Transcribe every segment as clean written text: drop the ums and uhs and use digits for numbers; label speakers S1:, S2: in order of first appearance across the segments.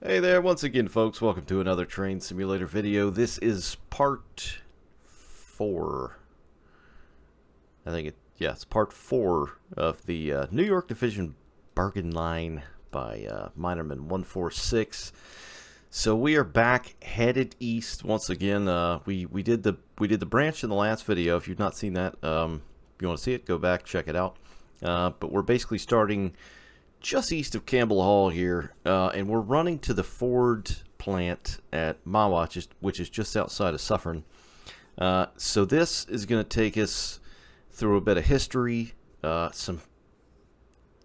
S1: Hey there, once again folks, welcome to another train simulator video. This is part 4. It's part 4 of the New York Division Bergen line by Minerman 146. So we are back, headed east once again. We did the branch in the last video. If you've not seen that, if you want to see it, go back, check it out. But we're basically starting just east of Campbell Hall here, and we're running to the Ford plant at Mahwah, which is just outside of Suffern. So this is going to take us through a bit of history, some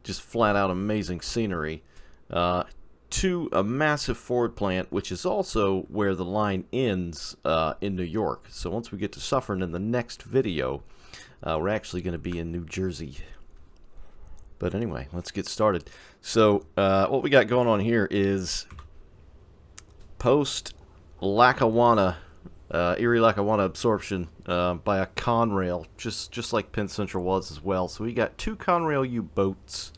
S1: just flat out amazing scenery, to a massive Ford plant, which is also where the line ends in New York. So once we get to Suffern in the next video, we're actually going to be in New Jersey. But anyway, let's get started. So what we got going on here is post-Lackawanna, Erie-Lackawanna absorption by a Conrail, just like PennCentral was as well. So we got 2 Conrail U-boats,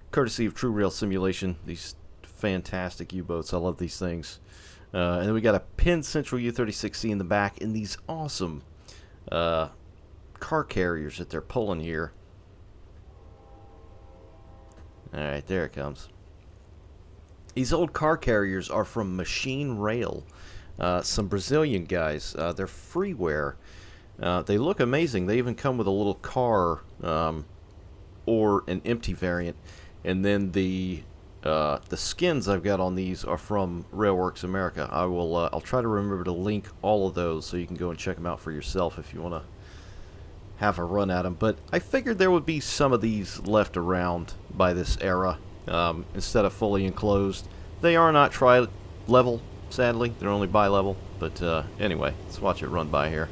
S1: courtesy of TruRail Simulation. These fantastic U-boats. I love these things. And then we got a PennCentral U-36C in the back, and these awesome car carriers that they're pulling here. Alright, there it comes. These old car carriers are from Machine Rail. Some Brazilian guys. They're freeware. They look amazing. They even come with a little car or an empty variant. And then the skins I've got on these are from Railworks America. I'll try to remember to link all of those so you can go and check them out for yourself if you want to have a run at them. But I figured there would be some of these left around by this era instead of fully enclosed. They are not tri-level, sadly. They're only bi-level. But anyway, let's watch it run by here.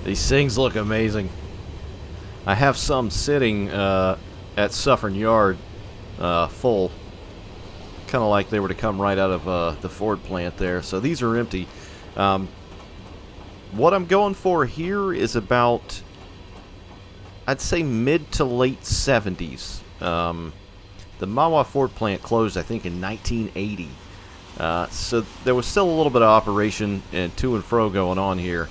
S1: These things look amazing. I have some sitting at Suffern Yard, full, kind of like they were to come right out of the Ford plant there. So these are empty. What I'm going for here is about, I'd say, mid to late 70s. The Mahwah Ford plant closed, I think, in 1980. So there was still a little bit of operation and to and fro going on here.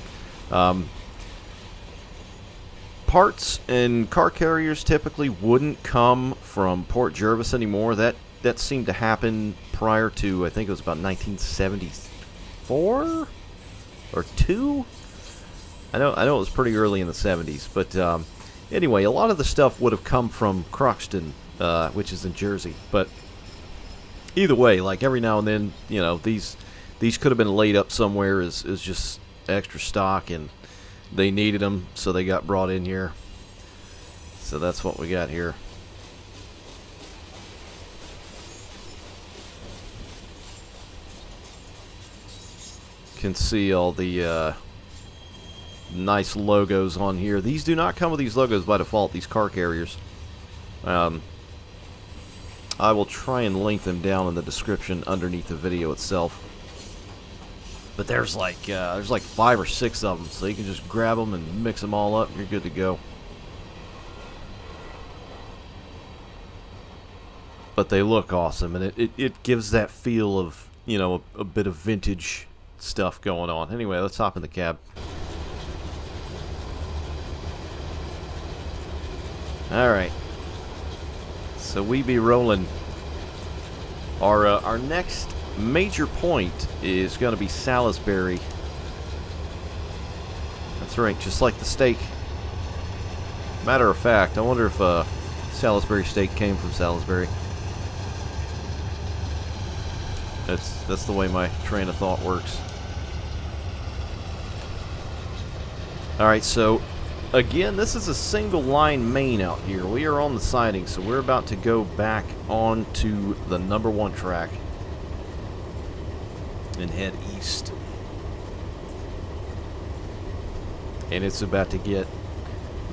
S1: Parts and car carriers typically wouldn't come from Port Jervis anymore. That seemed to happen prior to, I think it was about 1974 or 2. I know it was pretty early in the 70s, but anyway, a lot of the stuff would have come from Croxton, which is in Jersey. But either way, like every now and then, you know, these could have been laid up somewhere as just extra stock, and they needed them, so they got brought in here. So that's what we got here. You can see all the nice logos on here. These do not come with these logos by default, these car carriers. I will try and link them down in the description underneath the video itself. But there's like 5 or 6 of them, so you can just grab them and mix them all up, and you're good to go. But they look awesome, and it gives that feel of, you know, a bit of vintage stuff going on. Anyway, let's hop in the cab. Alright. So we be rolling. Our next major point is going to be Salisbury. That's right, just like the steak. Matter of fact, I wonder if Salisbury steak came from Salisbury. That's the way my train of thought works. Alright, so again, this is a single line main out here. We are on the siding, so we're about to go back onto the #1 track and head east. And it's about to get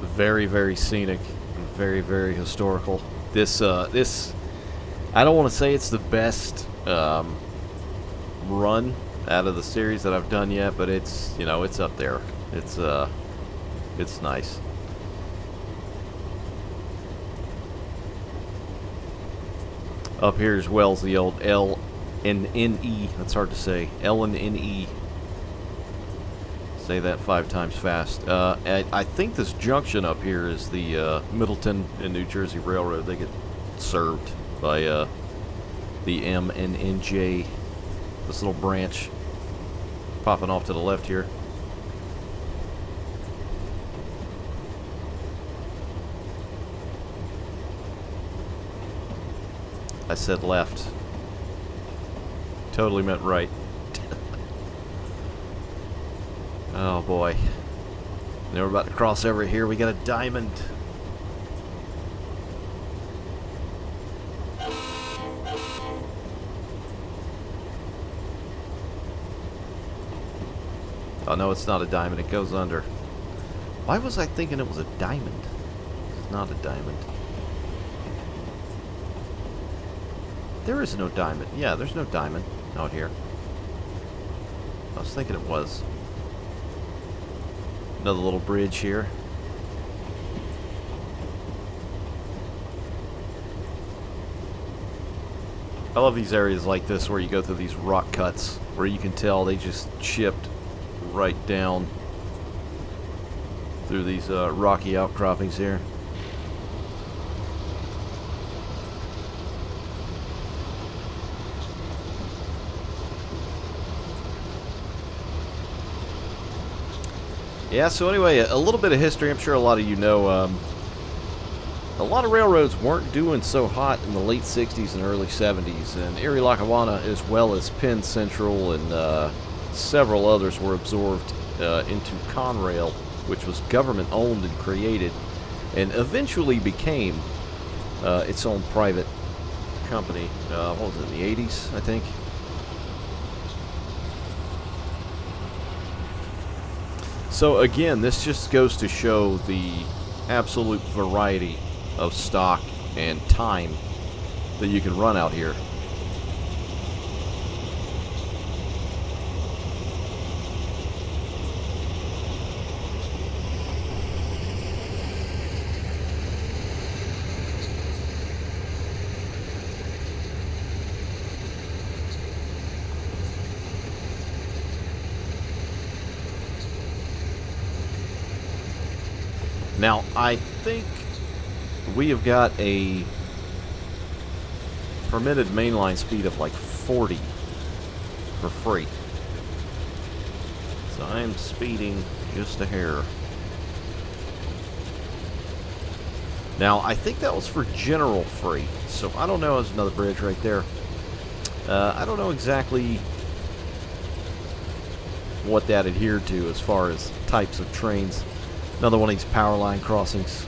S1: very, very scenic and very, very historical. This I don't want to say it's the best run out of the series that I've done yet, but it's, you know, it's up there. It's nice. Up here as well is the old L and N-E. That's hard to say. L and N-E. Say that 5 times fast. I think this junction up here is the Middleton and New Jersey Railroad. They get served by the M and N-J. This little branch popping off to the left here. I said left. Totally meant right. Oh boy. Now we're about to cross over here. We got a diamond. Oh no, it's not a diamond. It goes under. Why was I thinking it was a diamond? It's not a diamond. There is no diamond. Yeah, there's no diamond out here. I was thinking it was. Another little bridge here. I love these areas like this where you go through these rock cuts where you can tell they just chipped right down through these rocky outcroppings here. Yeah, so anyway, a little bit of history. I'm sure a lot of you know a lot of railroads weren't doing so hot in the late 60s and early 70s, and Erie Lackawanna, as well as Penn Central and several others, were absorbed into Conrail, which was government owned and created, and eventually became its own private company. What was it, in the 80s, I think? So again, this just goes to show the absolute variety of stock and time that you can run out here. Now, I think we have got a permitted mainline speed of like 40 for freight. So I'm speeding just a hair. Now, I think that was for general freight. So I don't know. There's another bridge right there. I don't know exactly what that adhered to as far as types of trains. Another one of these power line crossings.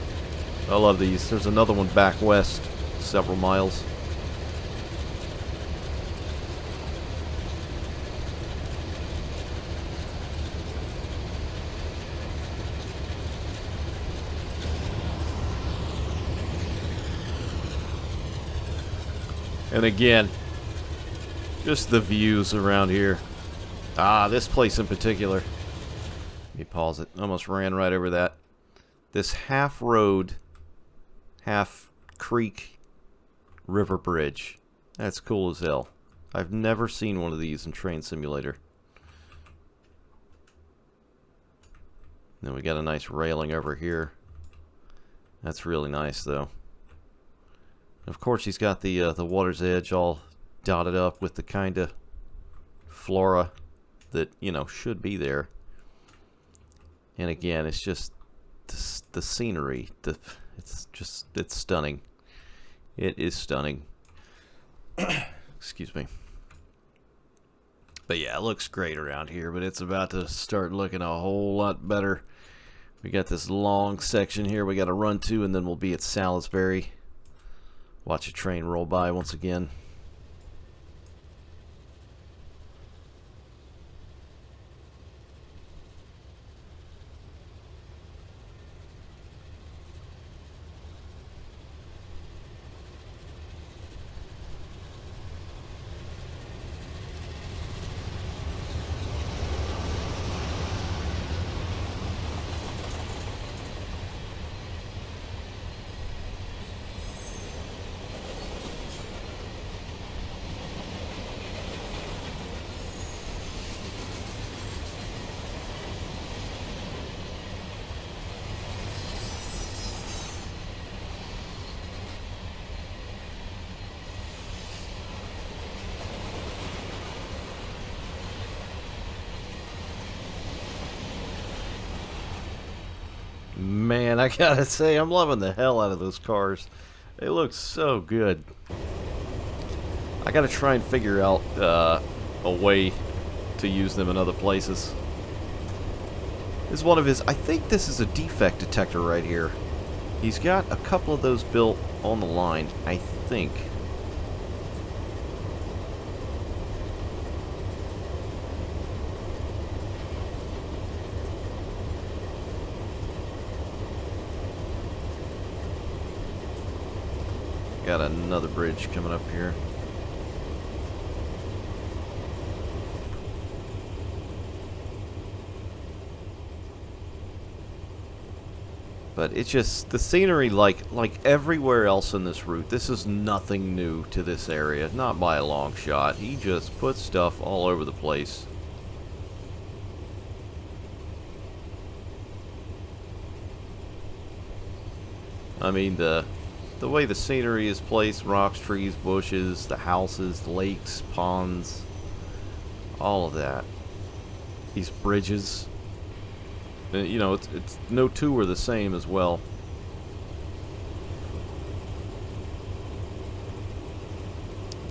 S1: I love these. There's another one back west, several miles. And again, just the views around here. Ah, this place in particular. Let me pause it. Almost ran right over that. This half road, half creek river bridge. That's cool as hell. I've never seen one of these in Train Simulator. Then we got a nice railing over here. That's really nice though. Of course he's got the water's edge all dotted up with the kind of flora that, you know, should be there. And again, it's just the scenery. It's stunning. It is stunning. Excuse me. But yeah, it looks great around here, but it's about to start looking a whole lot better. We got this long section here we got to run to, and then we'll be at Salisbury. Watch a train roll by once again. Man, I gotta say, I'm loving the hell out of those cars. They look so good. I gotta try and figure out a way to use them in other places. This is one of his... I think this is a defect detector right here. He's got a couple of those built on the line, I think. Got another bridge coming up here. But it's just the scenery, like everywhere else in this route. This is nothing new to this area, not by a long shot. He just puts stuff all over the place. I mean, the way the scenery is placed, rocks, trees, bushes, the houses, lakes, ponds, all of that. These bridges. You know, it's no two are the same as well.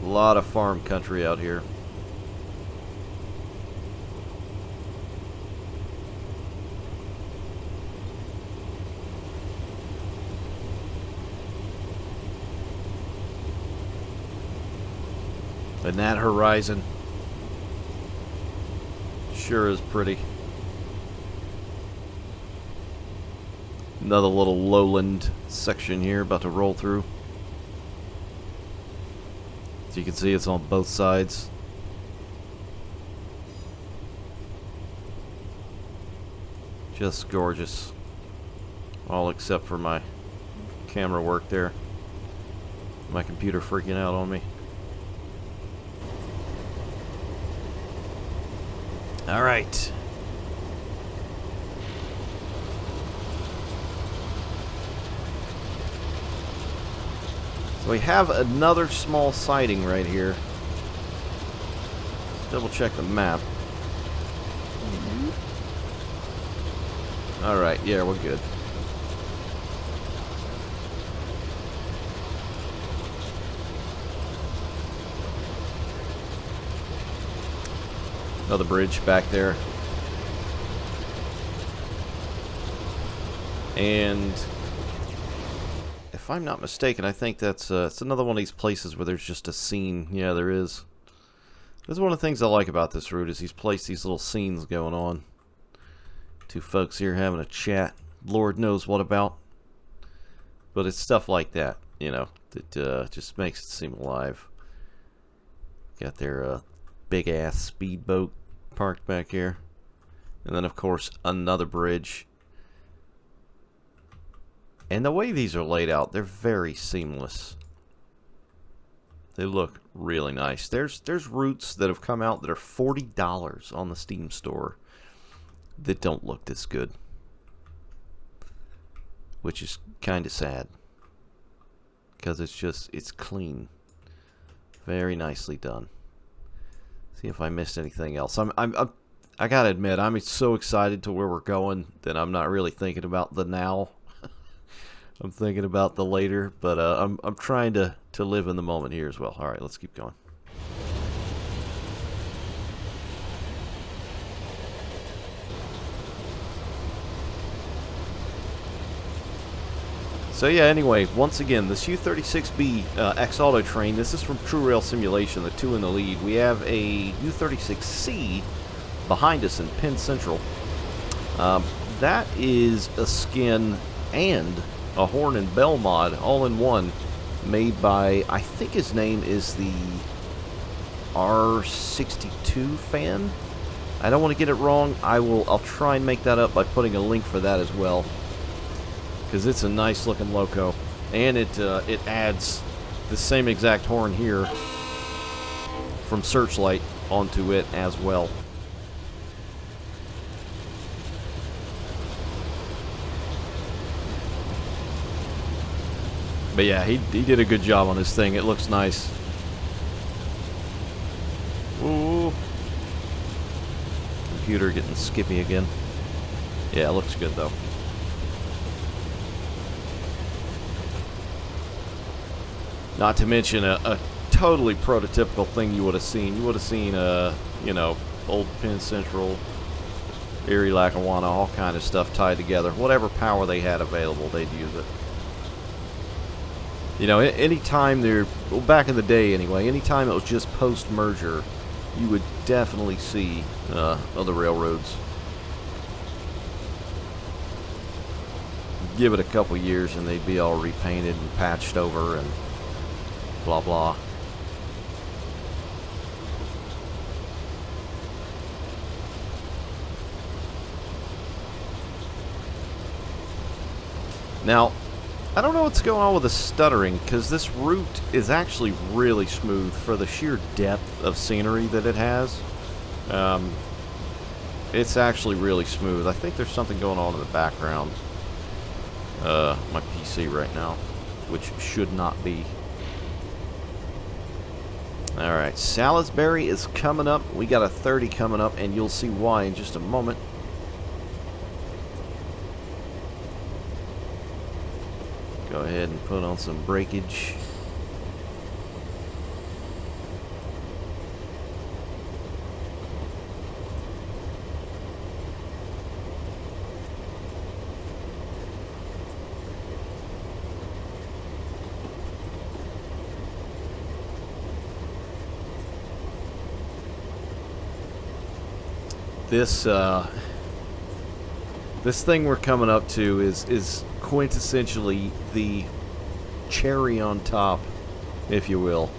S1: A lot of farm country out here. And that horizon sure is pretty. Another little lowland section here about to roll through. As you can see, it's on both sides. Just gorgeous. All except for my camera work there. My computer freaking out on me. All right. So we have another small siding right here. Let's double check the map. Alright, yeah, we're good. Another bridge back there. And if I'm not mistaken, I think that's it's another one of these places where there's just a scene. Yeah, there is. That's one of the things I like about this route, is he's placed these little scenes going on. Two folks here having a chat. Lord knows what about. But it's stuff like that, you know, that just makes it seem alive. Got their big-ass speedboat parked back here. And then, of course, another bridge. And the way these are laid out, they're very seamless. They look really nice. There's routes that have come out that are $40 on the Steam store that don't look this good. Which is kind of sad. Because it's clean. Very nicely done. See if I missed anything else. I gotta admit, I'm so excited to where we're going that I'm not really thinking about the now. I'm thinking about the later, but I'm trying to live in the moment here as well. All right, let's keep going. So yeah, anyway, once again, this U36B X-Auto train, this is from TruRail Simulation, the two in the lead. We have a U36C behind us in Penn Central. That is a skin and a horn and bell mod all in one, made by, I think his name is the R62 fan. I don't want to get it wrong. I'll try and make that up by putting a link for that as well, because it's a nice looking loco, and it adds the same exact horn here from Searchlight onto it as well. But yeah, he did a good job on this thing. It looks nice. Ooh. Computer getting skippy again. Yeah, it looks good though. Not to mention a totally prototypical thing you would have seen. You would have seen, you know, old PennCentral, Erie, Lackawanna, all kind of stuff tied together. Whatever power they had available, they'd use it. You know, anytime they're, well, back in the day anyway, anytime it was just post-merger, you would definitely see other railroads. Give it a couple years and they'd be all repainted and patched over and blah blah. Now, I don't know what's going on with the stuttering, because this route is actually really smooth for the sheer depth of scenery that it has. It's actually really smooth. I think there's something going on in the background. My PC right now, which should not be. Alright, Salisbury is coming up. We got a 30 coming up, and you'll see why in just a moment. Go ahead and put on some breakage. This thing we're coming up to is quintessentially the cherry on top, if you will.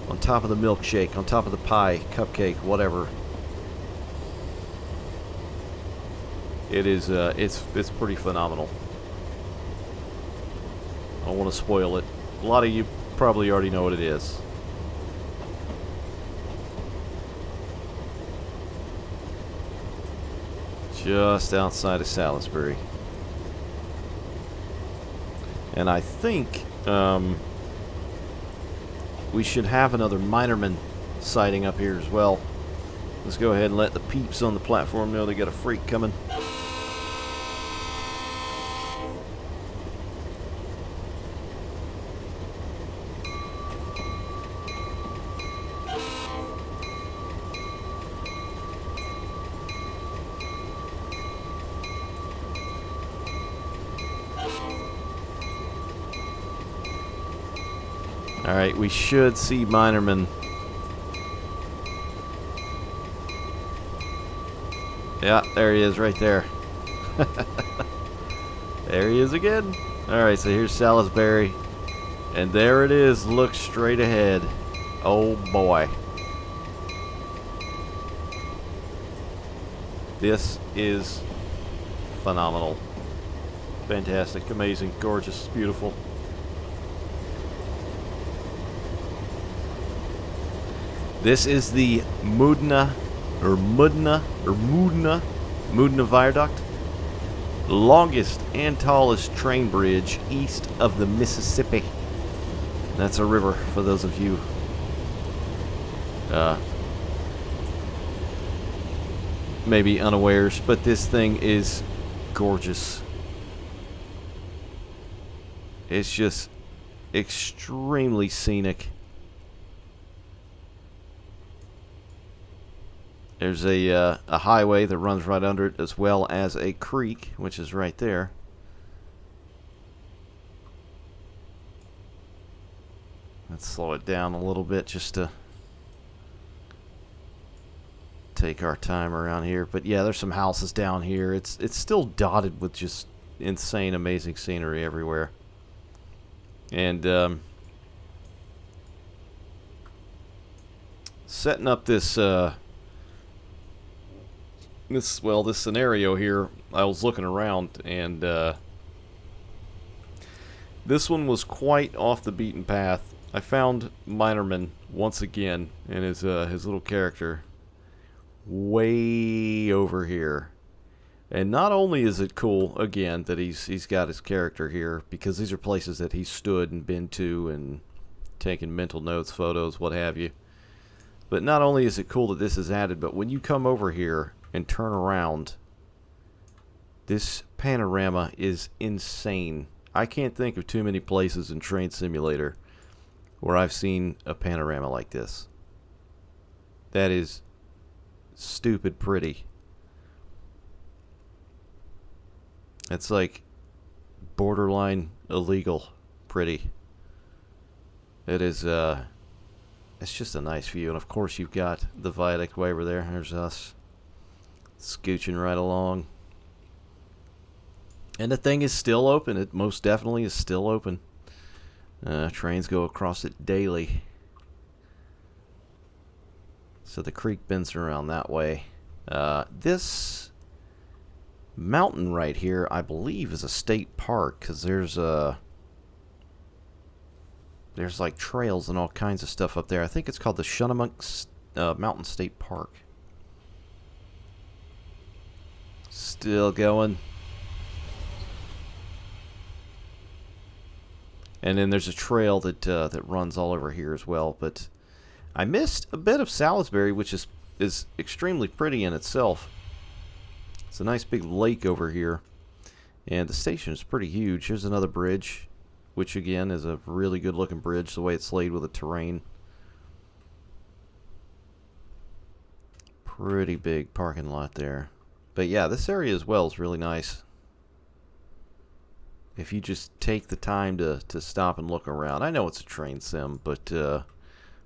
S1: On top of the milkshake, on top of the pie, cupcake, whatever. It is, it's pretty phenomenal. I don't want to spoil it. A lot of you probably already know what it is. Just outside of Salisbury. And I think we should have another Minerman sighting up here as well. Let's go ahead and let the peeps on the platform know they got a freak coming. Alright, we should see Minerman. Yeah, there he is right there. There he is again. Alright, so here's Salisbury. And there it is. Look straight ahead. Oh boy. This is phenomenal. Fantastic, amazing, gorgeous, beautiful. This is the Moodna Viaduct, longest and tallest train bridge east of the Mississippi. That's a river for those of you maybe unawares, but this thing is gorgeous. It's just extremely scenic. There's a highway that runs right under it, as well as a creek, which is right there. Let's slow it down a little bit just to take our time around here. But yeah, there's some houses down here. It's still dotted with just insane, amazing scenery everywhere. And setting up this this scenario here, I was looking around, and this one was quite off the beaten path. I found Minerman once again, and his little character way over here. And not only is it cool again that he's got his character here, because these are places that he's stood and been to and taken mental notes, photos, what have you. But not only is it cool that this is added, but when you come over here and turn around, this panorama is insane. I can't think of too many places in Train Simulator where I've seen a panorama like this. That is stupid pretty. It's like borderline illegal pretty. It is, it's just a nice view. And of course you've got the viaduct way over there. There's us scooching right along. And the thing is still open. It most definitely is still open. Trains go across it daily. So the creek bends around that way. This mountain right here, I believe, is a state park, because there's like trails and all kinds of stuff up there. I think it's called the Schunemunk Mountain State Park. Still going. And then there's a trail that that runs all over here as well. But I missed a bit of Salisbury, which is extremely pretty in itself. It's a nice big lake over here. And the station is pretty huge. Here's another bridge, which again is a really good looking bridge, the way it's laid with the terrain. Pretty big parking lot there. But yeah, this area as well is really nice. If you just take the time to stop and look around. I know it's a train sim, but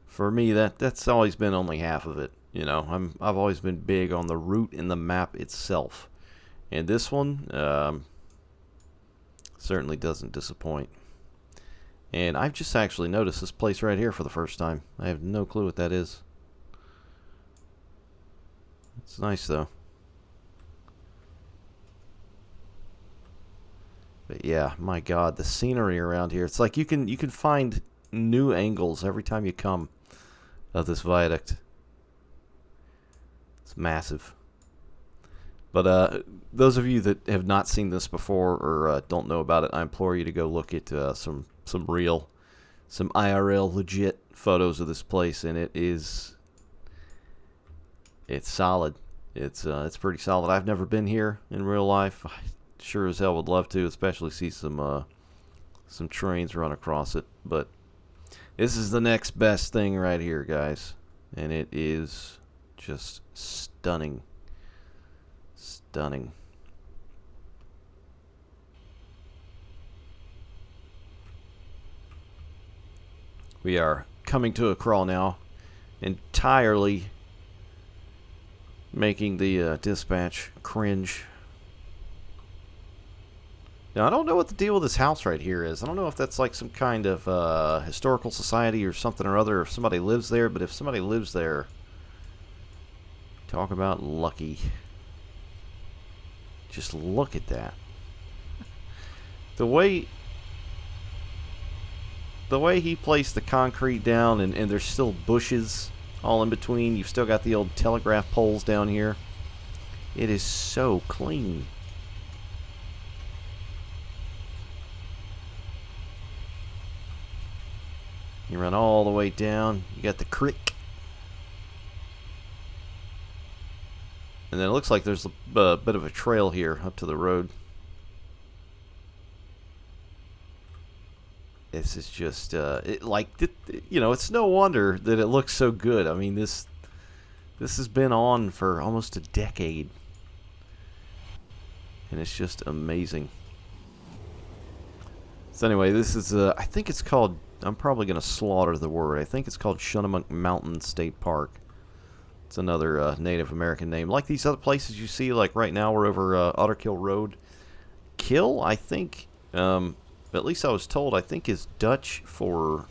S1: for me that's always been only half of it. You know, I've always been big on the route and the map itself. And this one certainly doesn't disappoint. And I've just actually noticed this place right here for the first time. I have no clue what that is. It's nice though. But yeah, my God, the scenery around here. It's like you can find new angles every time you come of this viaduct. It's massive. But those of you that have not seen this before or don't know about it, I implore you to go look at some real, some IRL legit photos of this place, and it's solid. It's pretty solid. I've never been here in real life. I sure as hell would love to, especially see some trains run across it. But this is the next best thing right here, guys, and it is just stunning. Stunning. We are coming to a crawl now, entirely making the dispatch cringe. Now, I don't know what the deal with this house right here is. I don't know if that's like some kind of historical society or something or other, if somebody lives there, but if somebody lives there, talk about lucky. Just look at that. The way he placed the concrete down, and there's still bushes all in between. You've still got the old telegraph poles down here. It is so clean. You run all the way down. You got the creek. And then it looks like there's a bit of a trail here up to the road. This is just, you know, it's no wonder that it looks so good. I mean, this has been on for almost a decade. And it's just amazing. So anyway, this is, I think it's called, I'm probably going to slaughter the word. I think it's called Schunemunk Mountain State Park. It's another Native American name. Like these other places you see, like right now we're over Otterkill Road. Kill, I think, at least I was told, I think is Dutch for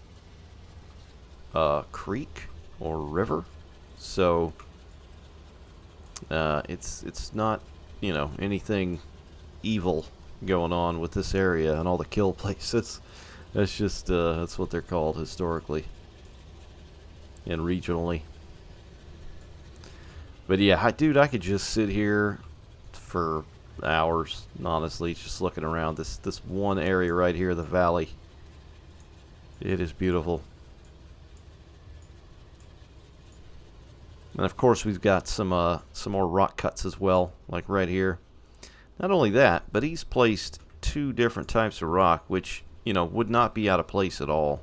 S1: creek or river. So it's not, you know, anything evil going on with this area and all the kill places. That's just that's what they're called historically and regionally. But yeah, dude, I could just sit here for hours, honestly, just looking around this one area right here, the valley. It is beautiful. And of course we've got some more rock cuts as well, like right here. Not only that, but he's placed two different types of rock, which, you know, would not be out of place at all,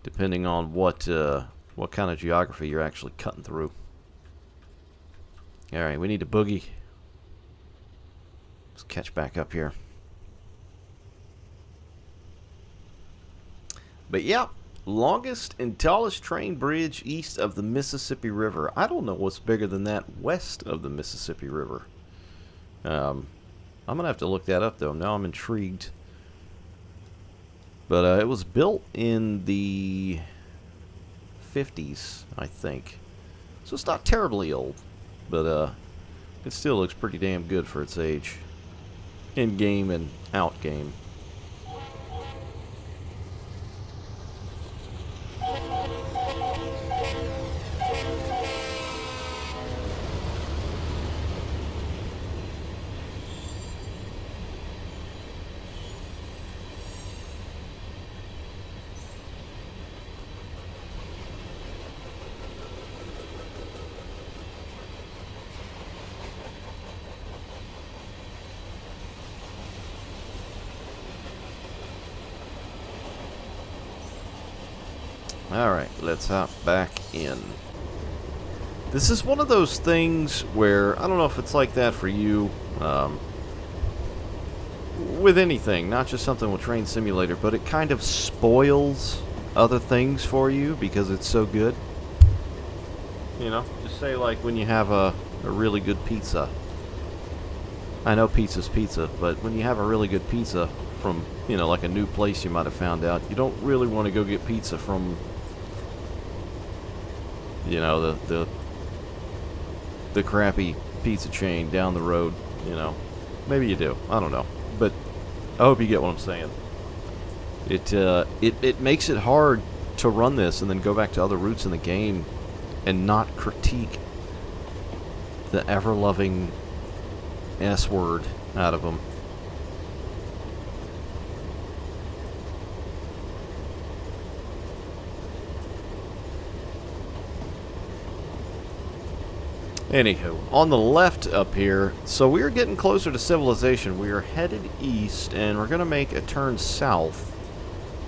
S1: depending on what kind of geography you're actually cutting through. All right, we need to boogie. Let's catch back up here. But yeah, longest and tallest train bridge east of the Mississippi River. I don't know what's bigger than that west of the Mississippi River. I'm going to have to look that up, though. Now I'm intrigued. But it was built in the 50s, I think. So it's not terribly old. But it still looks pretty damn good for its age. In-game and out-game. Alright, let's hop back in. This is one of those things where, I don't know if it's like that for you, with anything, not just something with Train Simulator, but it kind of spoils other things for you because it's so good. You know, just say like when you have a really good pizza. I know pizza's pizza, but when you have a really good pizza from, you know, like a new place you might have found out, you don't really want to go get pizza from, you know, the crappy pizza chain down the road, you know. Maybe you do. I don't know. But I hope you get what I'm saying. It makes it hard to run this and then go back to other routes in the game and not critique the ever-loving S-word out of them. Anywho, on the left up here, so we're getting closer to civilization. We are headed east, and we're going to make a turn south.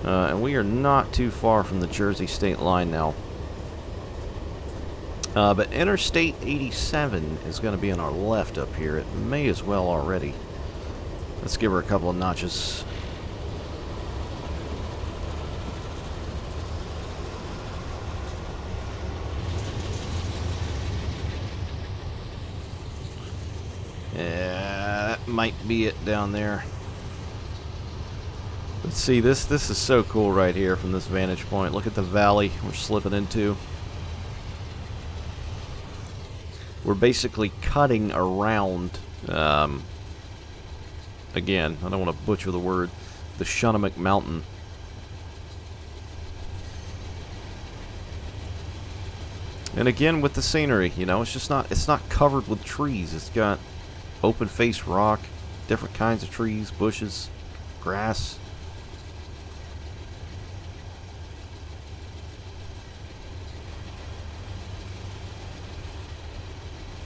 S1: And we are not too far from the Jersey state line now. But Interstate 87 is going to be on our left up here. It may as well already. Let's give her a couple of notches. Yeah, that might be it down there. Let's see, this is so cool right here from this vantage point. Look at the valley we're slipping into. We're basically cutting around, again, I don't want to butcher the word, the Shunnamick Mountain. And again with the scenery, you know, it's not covered with trees. It's got open face rock, different kinds of trees, bushes, grass.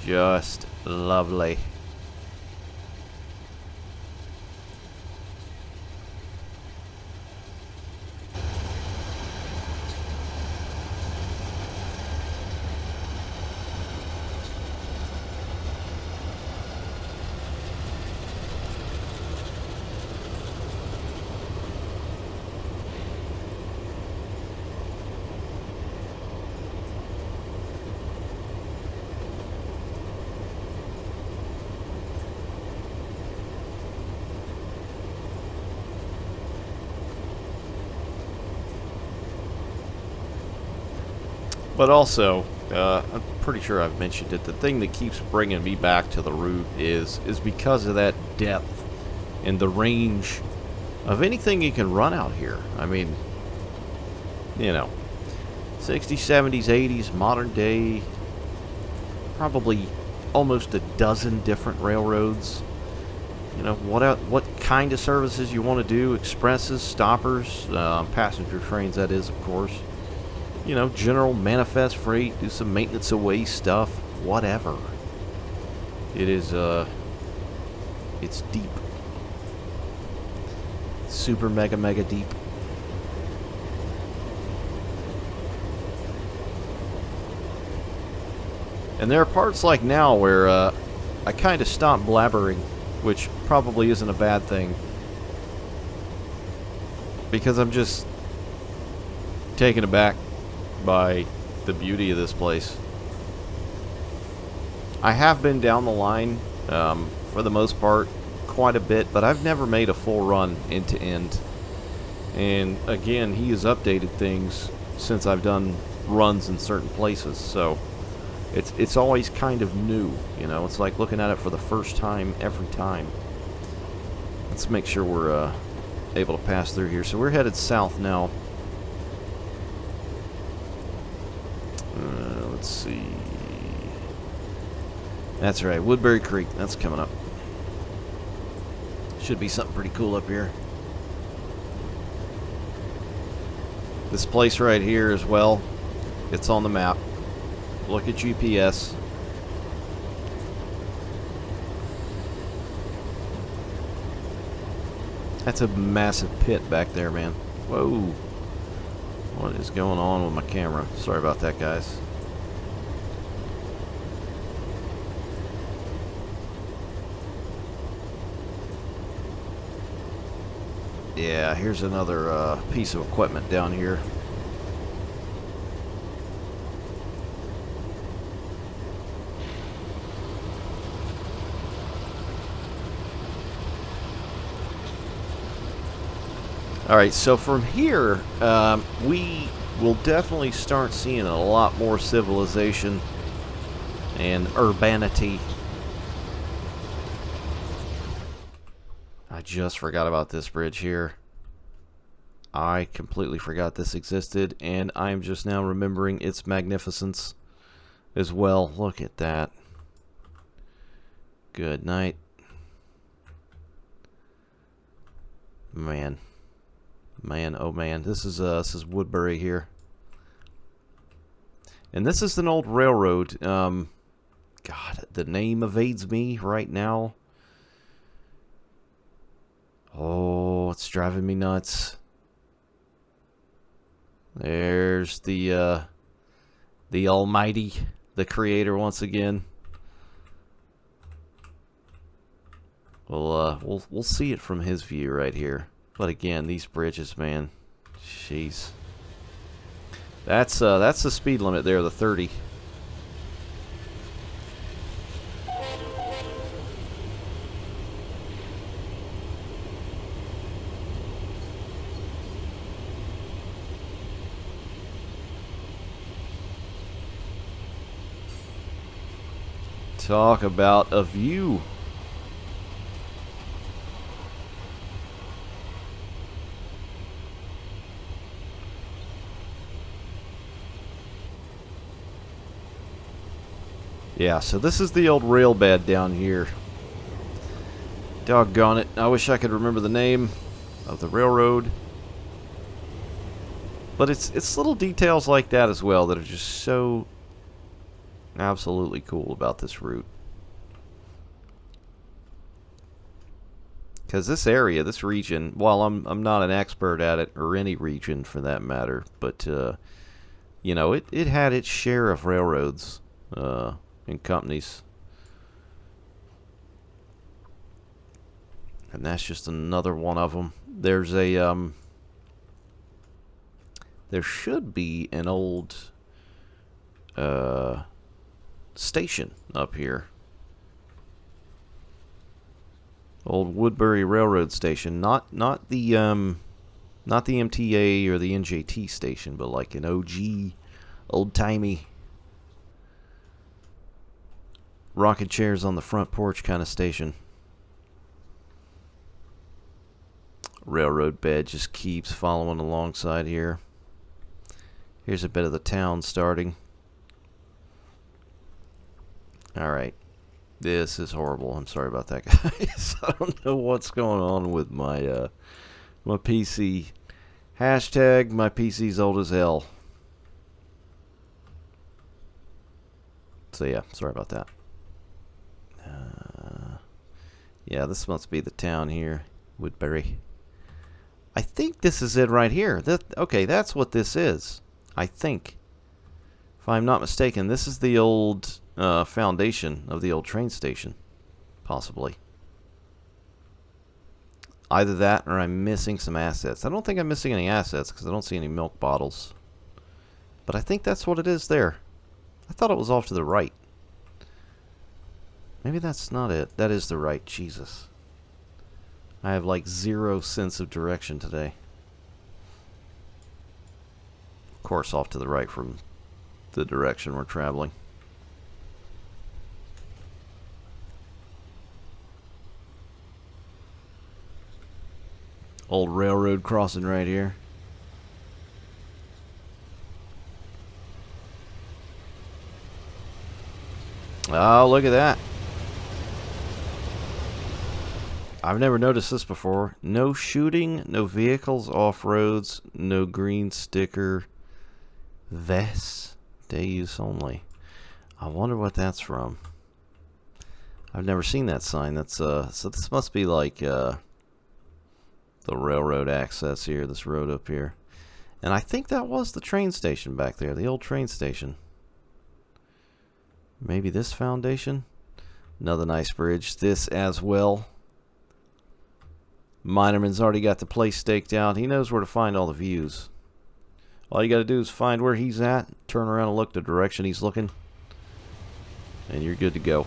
S1: Just lovely. But also, I'm pretty sure I've mentioned it, the thing that keeps bringing me back to the route is because of that depth and the range of anything you can run out here. I mean, you know, 60s, 70s, 80s, modern day, probably almost a dozen different railroads. You know, what kind of services you want to do, expresses, stoppers, passenger trains, that is, of course. You know, general manifest freight, do some maintenance away stuff, whatever. It is, it's deep. super mega deep. And there are parts like now where I kind of stop blabbering, which probably isn't a bad thing, because I'm just taken aback by the beauty of this place. I have been down the line, for the most part, quite a bit, but I've never made a full run end to end. And again, he has updated things since I've done runs in certain places, so it's always kind of new, you know. It's like looking at it for the first time every time. Let's make sure we're able to pass through here. So we're headed south now. Let's see. That's right, Woodbury Creek. That's coming up. Should be something pretty cool up here. This place right here as well, it's on the map. Look at GPS. That's a massive pit back there, man. Whoa. What is going on with my camera? Sorry about that, guys. Yeah, here's another piece of equipment down here. Alright, so from here, we will definitely start seeing a lot more civilization and urbanity. I just forgot about this bridge here. I completely forgot this existed, and I'm just now remembering its magnificence as well. Look at that. Good night. Man. Man, oh man. This is Woodbury here. And this is an old railroad. God, the name evades me right now. Oh, it's driving me nuts. There's the Almighty, the Creator once again. We'll see it from his view right here. But again, these bridges, man, jeez. That's the speed limit there, the 30. Talk about a view. Yeah, so this is the old rail bed down here. Doggone it. I wish I could remember the name of the railroad. But it's little details like that as well that are just so absolutely cool about this route. Because this area, this region, while I'm not an expert at it, or any region for that matter, but you know, it had its share of railroads and companies. And that's just another one of them. There's a there should be an old station up here. Old Woodbury Railroad Station, not the MTA or the NJT station, but like an OG, old-timey, rocking chairs on the front porch kind of station. Railroad bed just keeps following alongside here. Here's a bit of the town starting. Alright. This is horrible. I'm sorry about that, guys. I don't know what's going on with my my PC. Hashtag my PC's old as hell. So yeah, sorry about that. Yeah, this must be the town here. Woodbury. I think this is it right here. Okay, that's what this is. I think. If I'm not mistaken, this is the old foundation of the old train station. Possibly. Either that or I'm missing some assets. I don't think I'm missing any assets because I don't see any milk bottles. But I think that's what it is there. I thought it was off to the right. Maybe that's not it. That is the right. Jesus. I have like 0 sense of direction today. Of course, off to the right from the direction we're traveling. Old railroad crossing right here. Oh, look at that. I've never noticed this before. No shooting, no vehicles off roads, no green sticker. Ves, day use only. I wonder what that's from. I've never seen that sign. That's so this must be like the railroad access here, this road up here. And I think that was the train station back there, the old train station. Maybe this foundation? Another nice bridge. This as well. Minerman's already got the place staked out. He knows where to find all the views. All you got to do is find where he's at, turn around and look the direction he's looking, and you're good to go.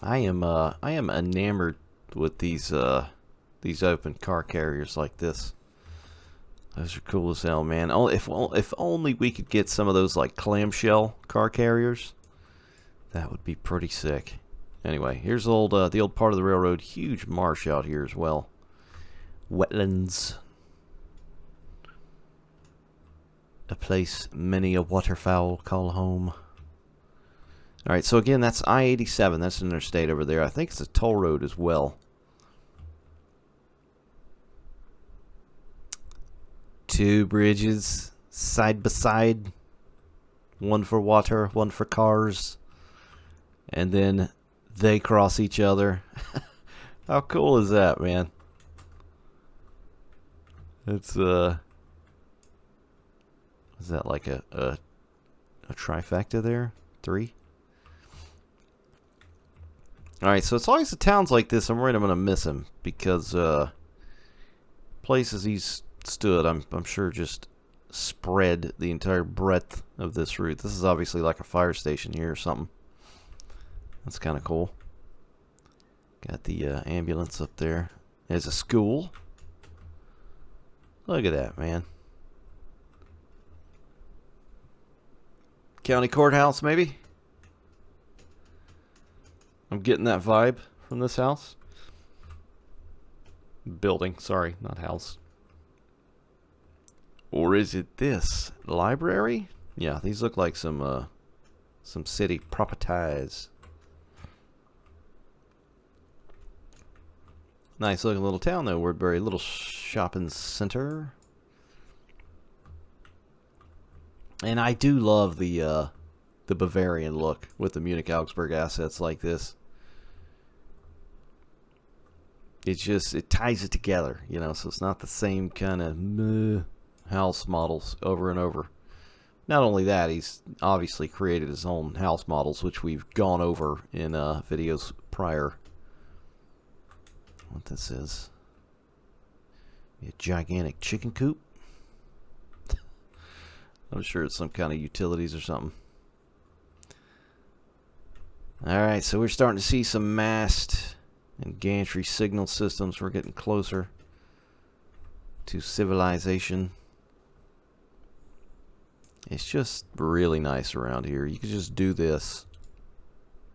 S1: I am enamored with these open car carriers like this. Those are cool as hell, man. Oh, if only we could get some of those like clamshell car carriers, that would be pretty sick. Anyway, here's the old part of the railroad. Huge marsh out here as well. Wetlands. A place many a waterfowl call home. Alright, so again, that's I-87. That's an interstate over there. I think it's a toll road as well. Two bridges, side by side. One for water, one for cars. And then they cross each other. How cool is that, man? It's, is that like a trifecta there? 3? Alright, so it's always the towns like this I'm worried I'm going to miss him. Because places he's stood, I'm sure just spread the entire breadth of this route. This is obviously like a fire station here or something. That's kind of cool. Got the ambulance up there. There's a school. Look at that, man. County courthouse, maybe? I'm getting that vibe from this house. Building, sorry, not house. Or is it this? Library? Yeah, these look like some city properties. Nice looking little town though, Woodbury. Little shopping center. And I do love the Bavarian look with the Munich-Augsburg assets like this. It's just, it ties it together, you know, so it's not the same kind of house models over and over. Not only that, he's obviously created his own house models, which we've gone over in videos prior. What this is? A gigantic chicken coop? I'm sure it's some kind of utilities or something. Alright, so we're starting to see some mast and gantry signal systems. We're getting closer to civilization. It's just really nice around here. You can just do this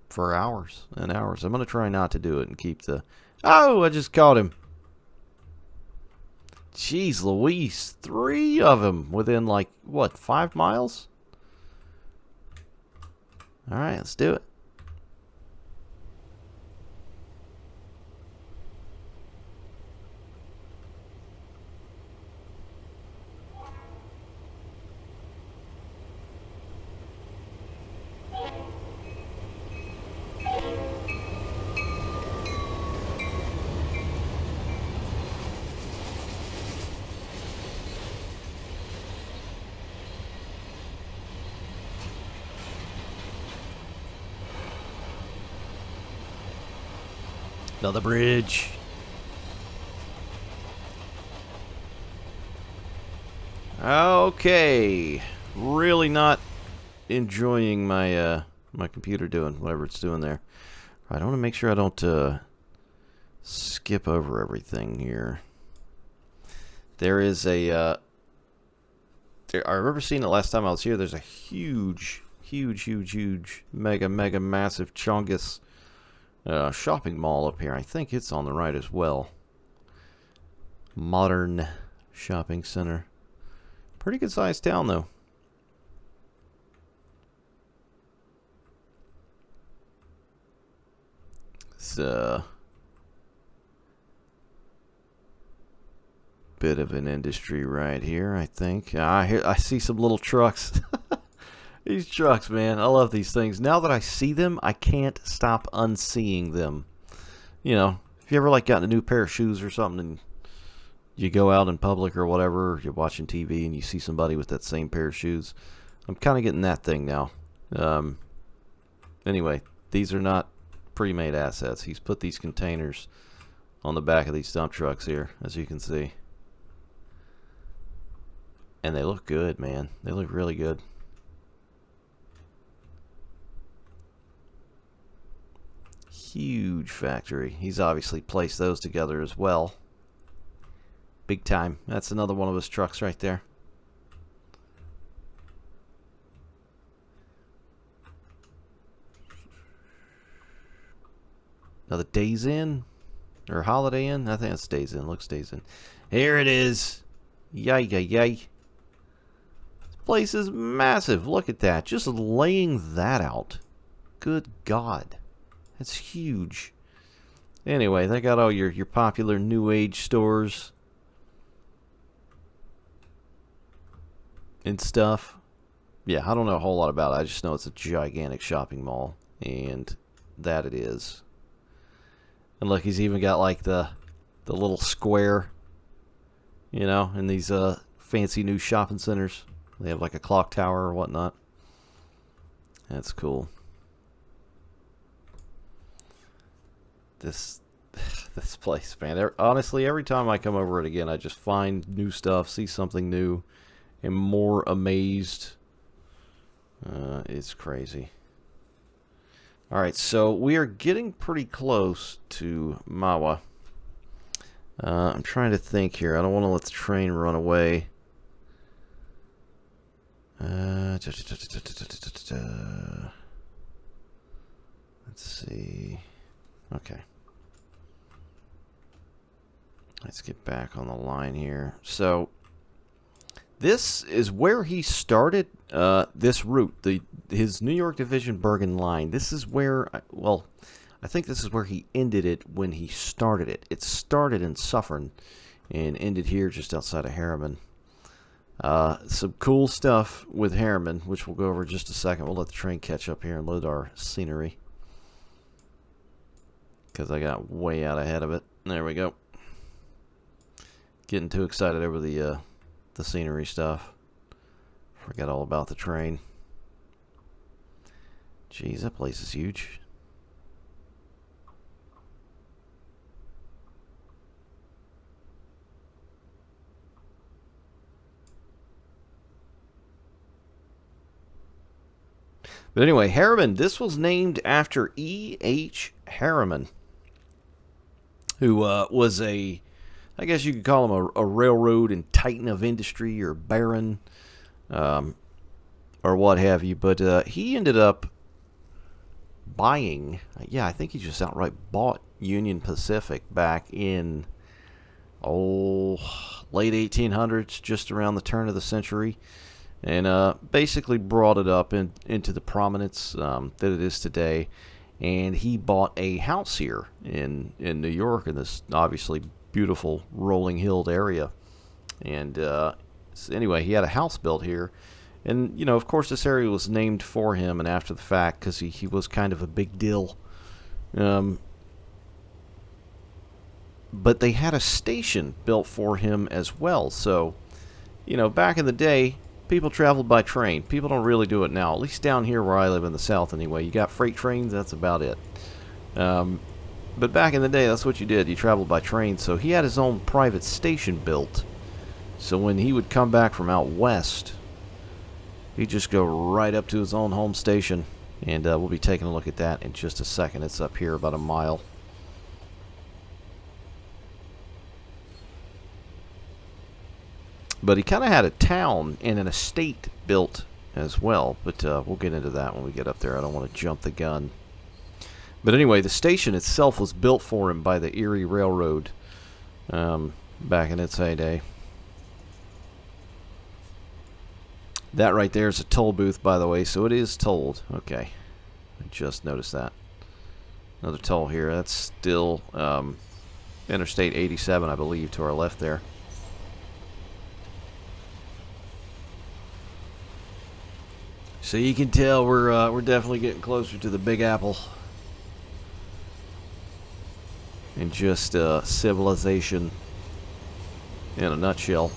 S1: for hours and hours. I'm going to try not to do it and keep the... Oh, I just caught him. Jeez Louise. 3 of them within, like, what, 5 miles? Alright, let's do it. Another bridge. Okay. Really not enjoying my my computer doing whatever it's doing there. All right, I want to make sure I don't skip over everything here. There is a I remember seeing it last time I was here. There's a huge mega massive chongus shopping mall up here. I think it's on the right as well. Modern shopping center. Pretty good sized town though. It's a bit of an industry right here, I think. I see some little trucks. These trucks, man, I love these things. Now that I see them, I can't stop unseeing them. You know, if you ever like gotten a new pair of shoes or something and you go out in public or whatever, you're watching TV and you see somebody with that same pair of shoes. I'm kind of getting that thing now. Anyway, these are not pre-made assets. He's put these containers on the back of these dump trucks here, as you can see. And they look good, man. They look really good. Huge factory. He's obviously placed those together as well. Big time. That's another one of his trucks right there. Another Days Inn or Holiday Inn. I think it's Days Inn. Looks Days Inn. Here it is. Yay. This place is massive. Look at that. Just laying that out. Good God. That's huge. Anyway, they got all your popular new age stores and stuff. Yeah, I don't know a whole lot about it. I just know it's a gigantic shopping mall, and that it is. And look, he's even got like the little square, you know, in these fancy new shopping centers. They have like a clock tower or whatnot. That's cool. This place, man. Honestly, every time I come over it again, I just find new stuff, see something new, and more amazed. It's crazy. Alright, so we are getting pretty close to Mahwah. I'm trying to think here. I don't want to let the train run away. Let's see. Okay. Let's get back on the line here. So, this is where he started this route, his New York Division Bergen line. This is where, well, I think this is where he ended it when he started it. It started in Suffern and ended here just outside of Harriman. Some cool stuff with Harriman, which we'll go over in just a second. We'll let the train catch up here and load our scenery, because I got way out ahead of it. There we go. Getting too excited over the scenery stuff. Forgot all about the train. Jeez, that place is huge. But anyway, Harriman, this was named after E.H. Harriman, who was a, I guess you could call him a railroad and titan of industry, or baron. or what have you. But he ended up buying, yeah, I think he just outright bought Union Pacific back in, late 1800s, just around the turn of the century, and basically brought it up into the prominence that it is today. And he bought a house here in New York, in this obviously beautiful rolling hilled area. And so anyway, he had a house built here. And, you know, of course, this area was named for him and after the fact, because he was kind of a big deal. But they had a station built for him as well. So, you know, back in the day, people traveled by train. People don't really do it now, at least down here where I live in the South anyway. You got freight trains, that's about it. But back in the day, that's what you did. You traveled by train. So he had his own private station built. So when he would come back from out west, he'd just go right up to his own home station. And we'll be taking a look at that in just a second. It's up here about a mile. But he kind of had a town and an estate built as well. But we'll get into that when we get up there. I don't want to jump the gun. But anyway, the station itself was built for him by the Erie Railroad back in its heyday. That right there is a toll booth, by the way, so it is tolled. Okay, I just noticed that. Another toll here. That's still Interstate 87, I believe, to our left there. So you can tell we're definitely getting closer to the Big Apple. And just civilization in a nutshell.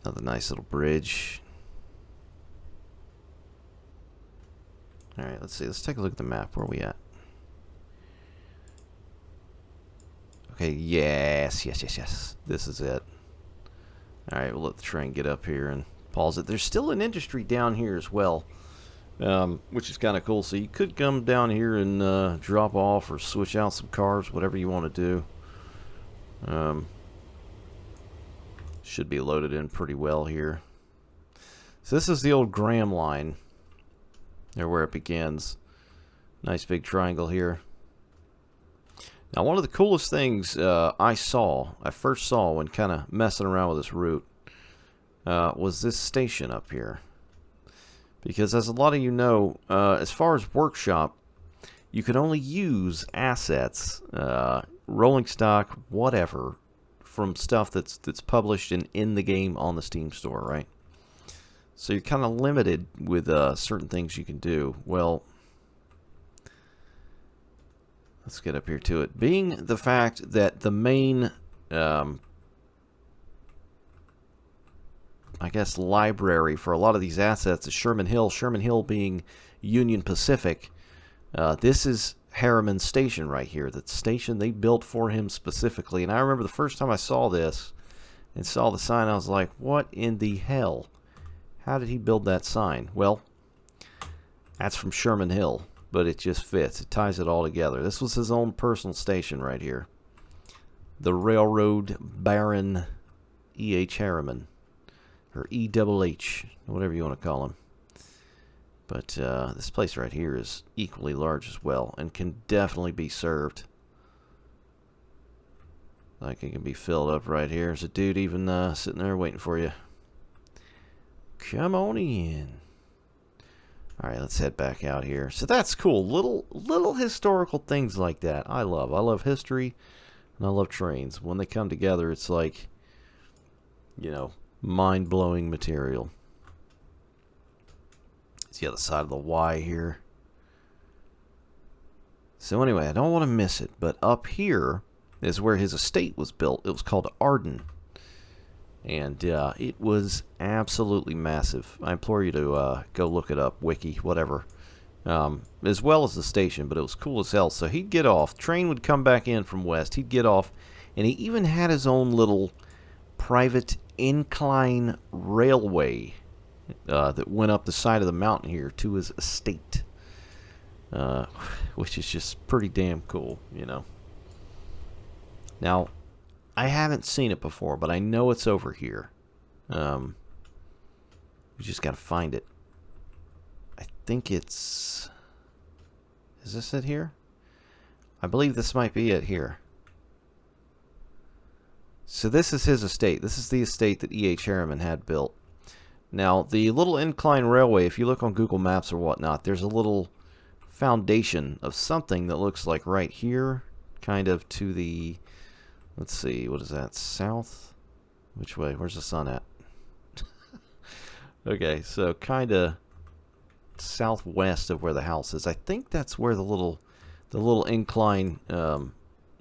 S1: Another nice little bridge. Alright, let's see. Let's take a look at the map. Where are we at? Okay, yes. This is it. Alright, we'll let the train get up here and pause it. There's still an industry down here as well, which is kind of cool. So you could come down here and drop off or switch out some cars, whatever you want to do. Should be loaded in pretty well here. So this is the old Graham line. There where it begins. Nice big triangle here. Now one of the coolest things I first saw when kind of messing around with this route was this station up here. Because as a lot of you know, as far as workshop, you can only use assets, rolling stock, whatever, from stuff that's published and in the game on the Steam store, right? So you're kind of limited with certain things you can do. Well, let's get up here to it. Being the fact that the main, I guess, library for a lot of these assets is Sherman Hill. Sherman Hill being Union Pacific. This is Harriman Station right here. That station they built for him specifically. And I remember the first time I saw this and saw the sign, I was like, what in the hell? How did he build that sign? Well, that's from Sherman Hill, but it just fits. It ties it all together. This was his own personal station right here. The Railroad Baron E.H. Harriman, or E-double-H, whatever you want to call him. But this place right here is equally large as well, and can definitely be served. Like it can be filled up right here. There's a dude even sitting there waiting for you. Come on in. Alright, let's head back out here. So that's cool. Little historical things like that I love. I love history, and I love trains. When they come together, it's like, you know, mind-blowing material. It's the other side of the Y here. So anyway, I don't want to miss it, but up here is where his estate was built. It was called Arden. And it was absolutely massive. I implore you to go look it up, wiki, whatever. As well as the station, but it was cool as hell. So he'd get off. Train would come back in from west. He'd get off. And he even had his own little private incline railway that went up the side of the mountain here to his estate. Which is just pretty damn cool, you know. Now, I haven't seen it before, but I know it's over here. We just got to find it. I think it's... Is this it here? I believe this might be it here. So this is his estate. This is the estate that E.H. Harriman had built. Now, the little incline railway, if you look on Google Maps or whatnot, there's a little foundation of something that looks like right here, kind of to the... Let's see, what is that? South? Which way? Where's the sun at? Okay, so kind of southwest of where the house is. I think that's where the little incline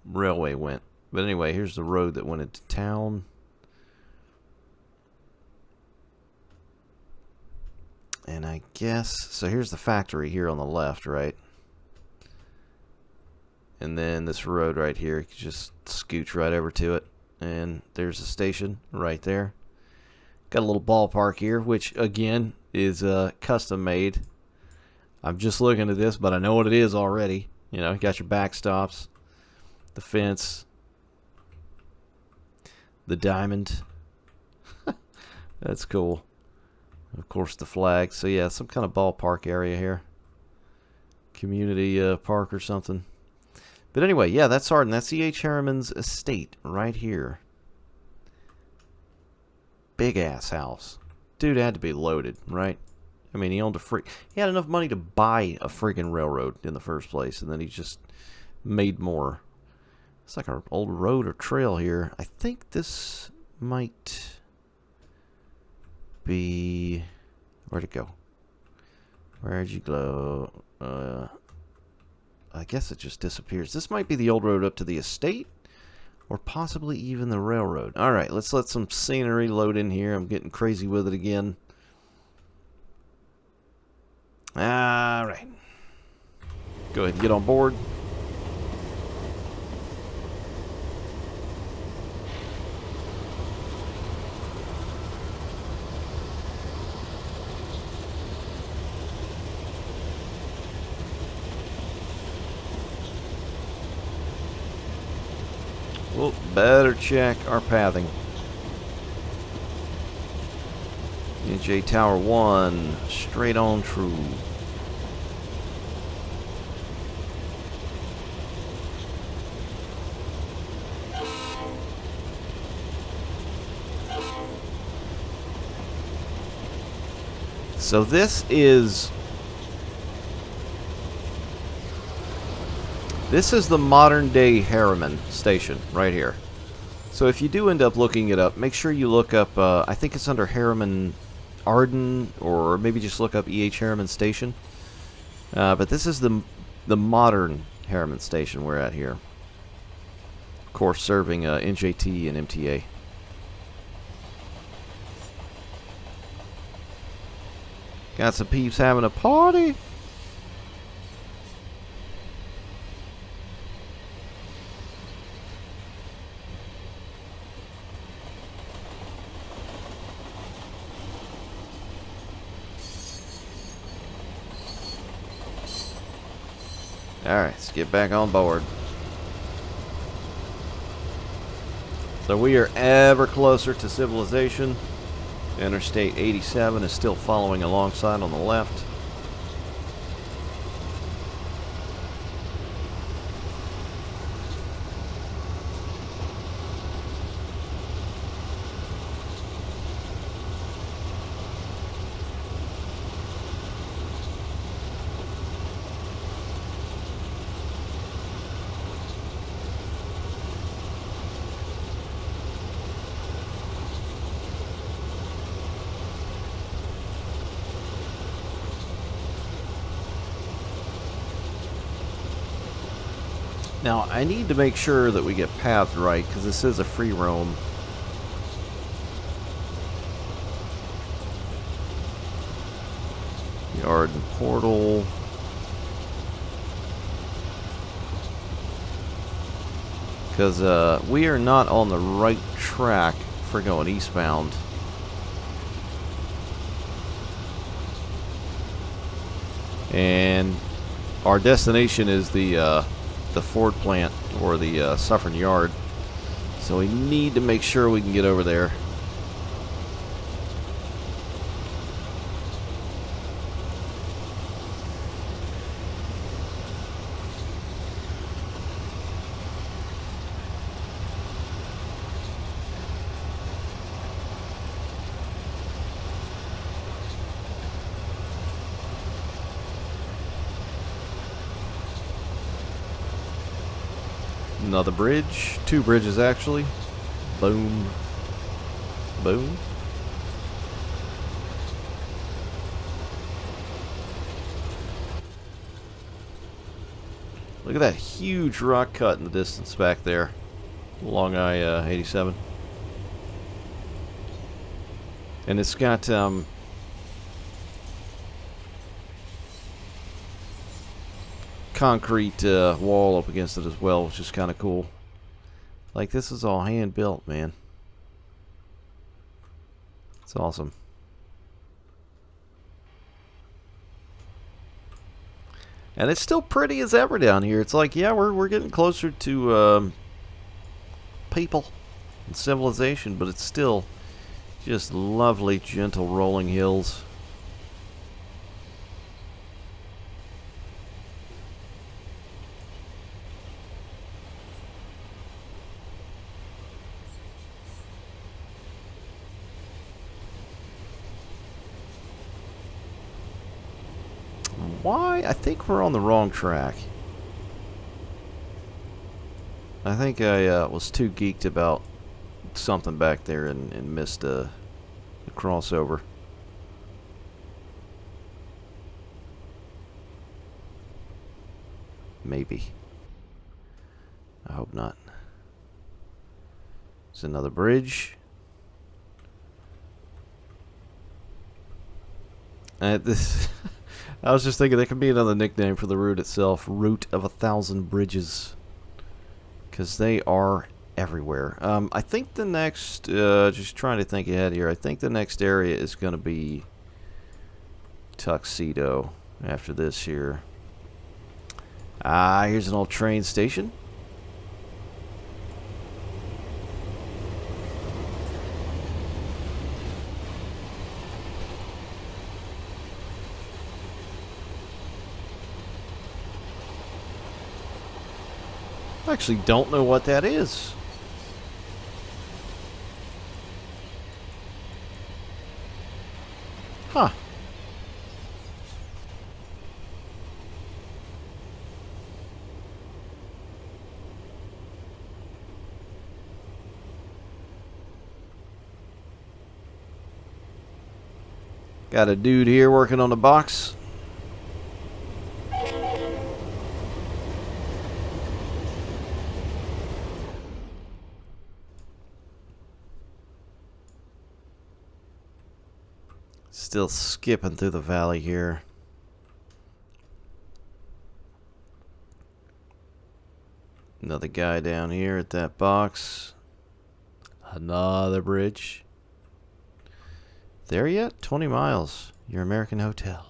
S1: railway went. But anyway, here's the road that went into town. And I guess, so here's the factory here on the left, right? And then this road right here, you can just scooch right over to it. And there's the station right there. Got a little ballpark here, which again is custom made. I'm just looking at this, but I know what it is already. You know, you got your backstops, the fence, the diamond. That's cool. Of course, the flag. So yeah, some kind of ballpark area here. Community park or something. But anyway, yeah, that's Arden. That's E.H. Harriman's estate right here. Big ass house. Dude had to be loaded, right? I mean, he owned he had enough money to buy a friggin' railroad in the first place, and then he just made more. It's like an old road or trail here. I think this might be... Where'd it go? Where'd you go? I guess it just disappears. This might be the old road up to the estate, or possibly even the railroad. Alright, let's let some scenery load in here. I'm getting crazy with it again. Alright. Go ahead and get on board. We'll better check our pathing. NJ Tower 1, straight on true. So this is the modern day Harriman station right here. So if you do end up looking it up, make sure you look up, I think it's under Harriman Arden, or maybe just look up E.H. Harriman Station. But this is the modern Harriman Station we're at here. Of course, serving NJT and MTA. Got some peeps having a party. Alright, let's get back on board. So we are ever closer to civilization. Interstate 87 is still following alongside on the left. Now, I need to make sure that we get pathed right, because this is a free roam. Yard and portal. Because we are not on the right track for going eastbound. And our destination is the Ford plant, or the Suffern yard. So we need to make sure we can get over there. Another bridge. 2 bridges, actually. Boom. Boom. Look at that huge rock cut in the distance back there along I-87. And it's got concrete wall up against it as well, which is kind of cool. Like, this is all hand built, man. It's awesome. And it's still pretty as ever down here. It's like, yeah, we're getting closer to people and civilization, but it's still just lovely, gentle rolling hills. Why? I think we're on the wrong track. I think I was too geeked about something back there and missed a crossover. Maybe. I hope not. It's another bridge. This... I was just thinking there could be another nickname for the route itself. Route of 1,000 bridges. Because they are everywhere. I think the next... just trying to think ahead here. I think the next area is going to be Tuxedo after this here. Here's an old train station. I actually don't know what that is. Huh. Got a dude here working on the box. Still skipping through the valley here. Another guy down here at that box. Another bridge. There yet? 20 miles. Your American Hotel.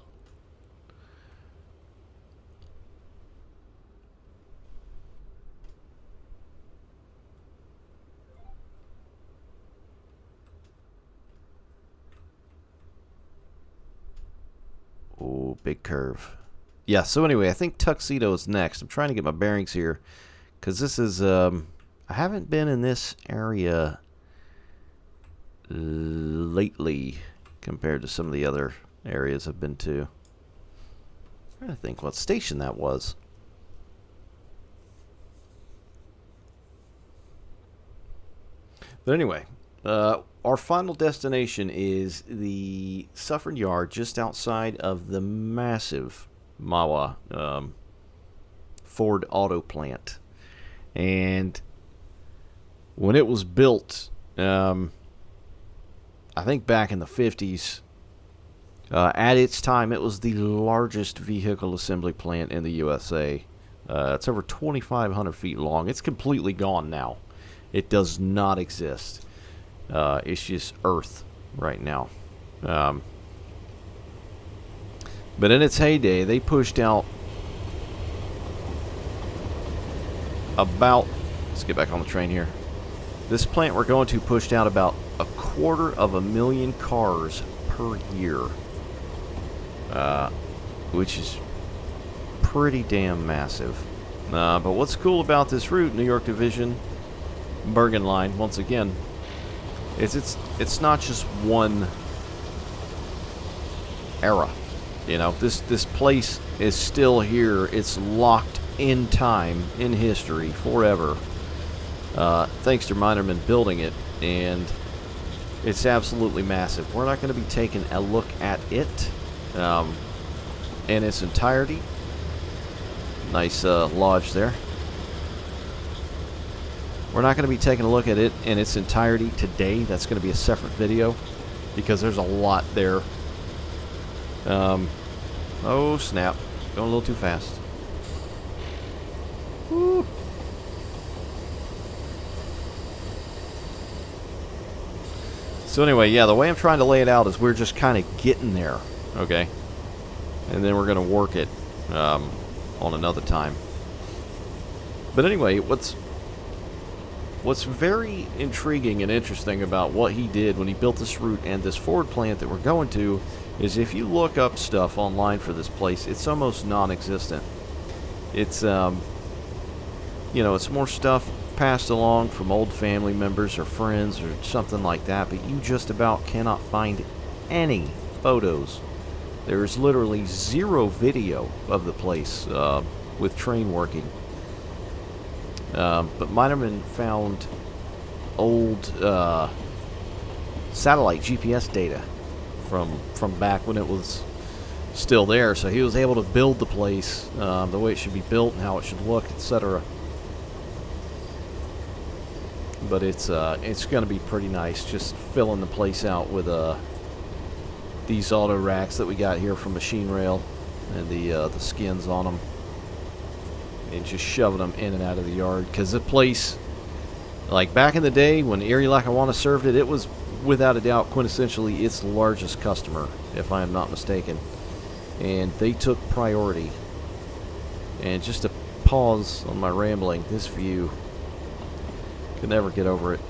S1: Oh, big curve. Yeah, so anyway, I think Tuxedo is next. I'm trying to get my bearings here, because this is, I haven't been in this area lately compared to some of the other areas I've been to. I'm trying to think what station that was. But anyway, our final destination is the Suffern Yard just outside of the massive Mahwah Ford auto plant. And when it was built, I think back in the 50s, at its time it was the largest vehicle assembly plant in the USA. It's over 2,500 feet long. It's completely gone now. It does not exist. It's just earth right now. But in its heyday, they pushed out about... Let's get back on the train here. This plant we're going to pushed out about 250,000 cars per year, which is pretty damn massive. But what's cool about this route, New York Division, Bergen line, once again, is it's not just one era. You know, this place is still here. It's locked in time, in history, forever. Thanks to Minerman building it, and it's absolutely massive. We're not going to be taking a look at it in its entirety. Nice lodge there. We're not going to be taking a look at it in its entirety today. That's going to be a separate video because there's a lot there. Oh snap, going a little too fast. Woo. So anyway, yeah, the way I'm trying to lay it out is we're just kind of getting there, okay? And then we're going to work it on another time. But anyway, what's very intriguing and interesting about what he did when he built this route and this Ford plant that we're going to is if you look up stuff online for this place, it's almost non-existent. It's, you know, it's more stuff passed along from old family members or friends or something like that, but you just about cannot find any photos. There's literally zero video of the place with train working. But Minerman found old satellite GPS data from back when it was still there, so he was able to build the place the way it should be built and how it should look, etc. But it's going to be pretty nice, just filling the place out with these auto racks that we got here from Machine Rail and the skins on them, and just shoving them in and out of the yard. Because the place, like back in the day when Erie Lackawanna served it, it was without a doubt quintessentially its largest customer, if I am not mistaken, and they took priority. And just to pause on my rambling, this view, could never get over it.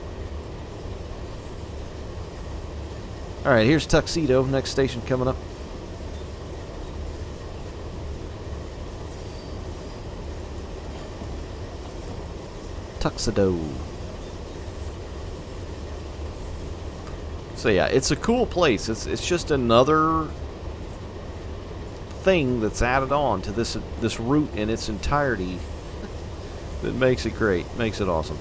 S1: Alright, here's Tuxedo, next station coming up. Tuxedo. So yeah, it's a cool place. It's just another thing that's added on to this route in its entirety that makes it great, makes it awesome.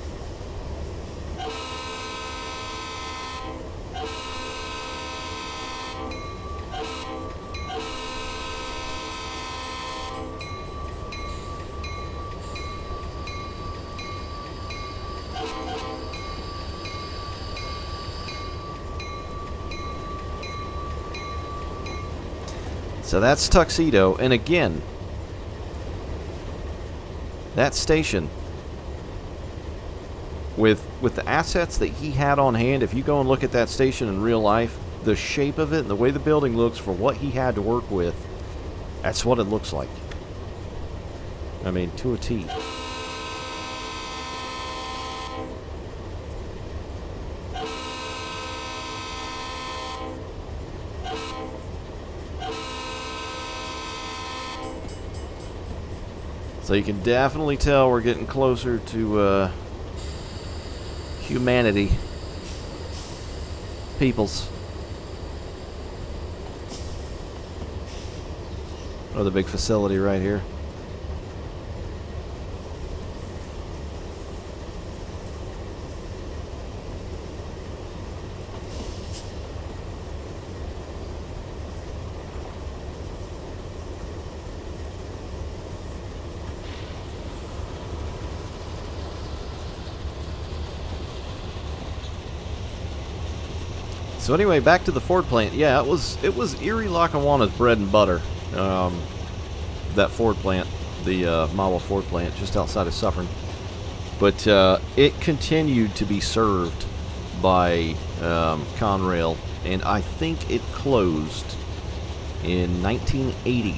S1: So that's Tuxedo, and again, that station, with the assets that he had on hand, if you go and look at that station in real life, the shape of it and the way the building looks for what he had to work with, that's what it looks like. I mean, to a T. So you can definitely tell we're getting closer to humanity. Peoples. Another big facility right here. So anyway, back to the Ford plant. Yeah, it was Erie Lackawanna's bread and butter. That Ford plant, the Mahwah Ford plant, just outside of Suffern. But it continued to be served by Conrail, and I think it closed in 1980,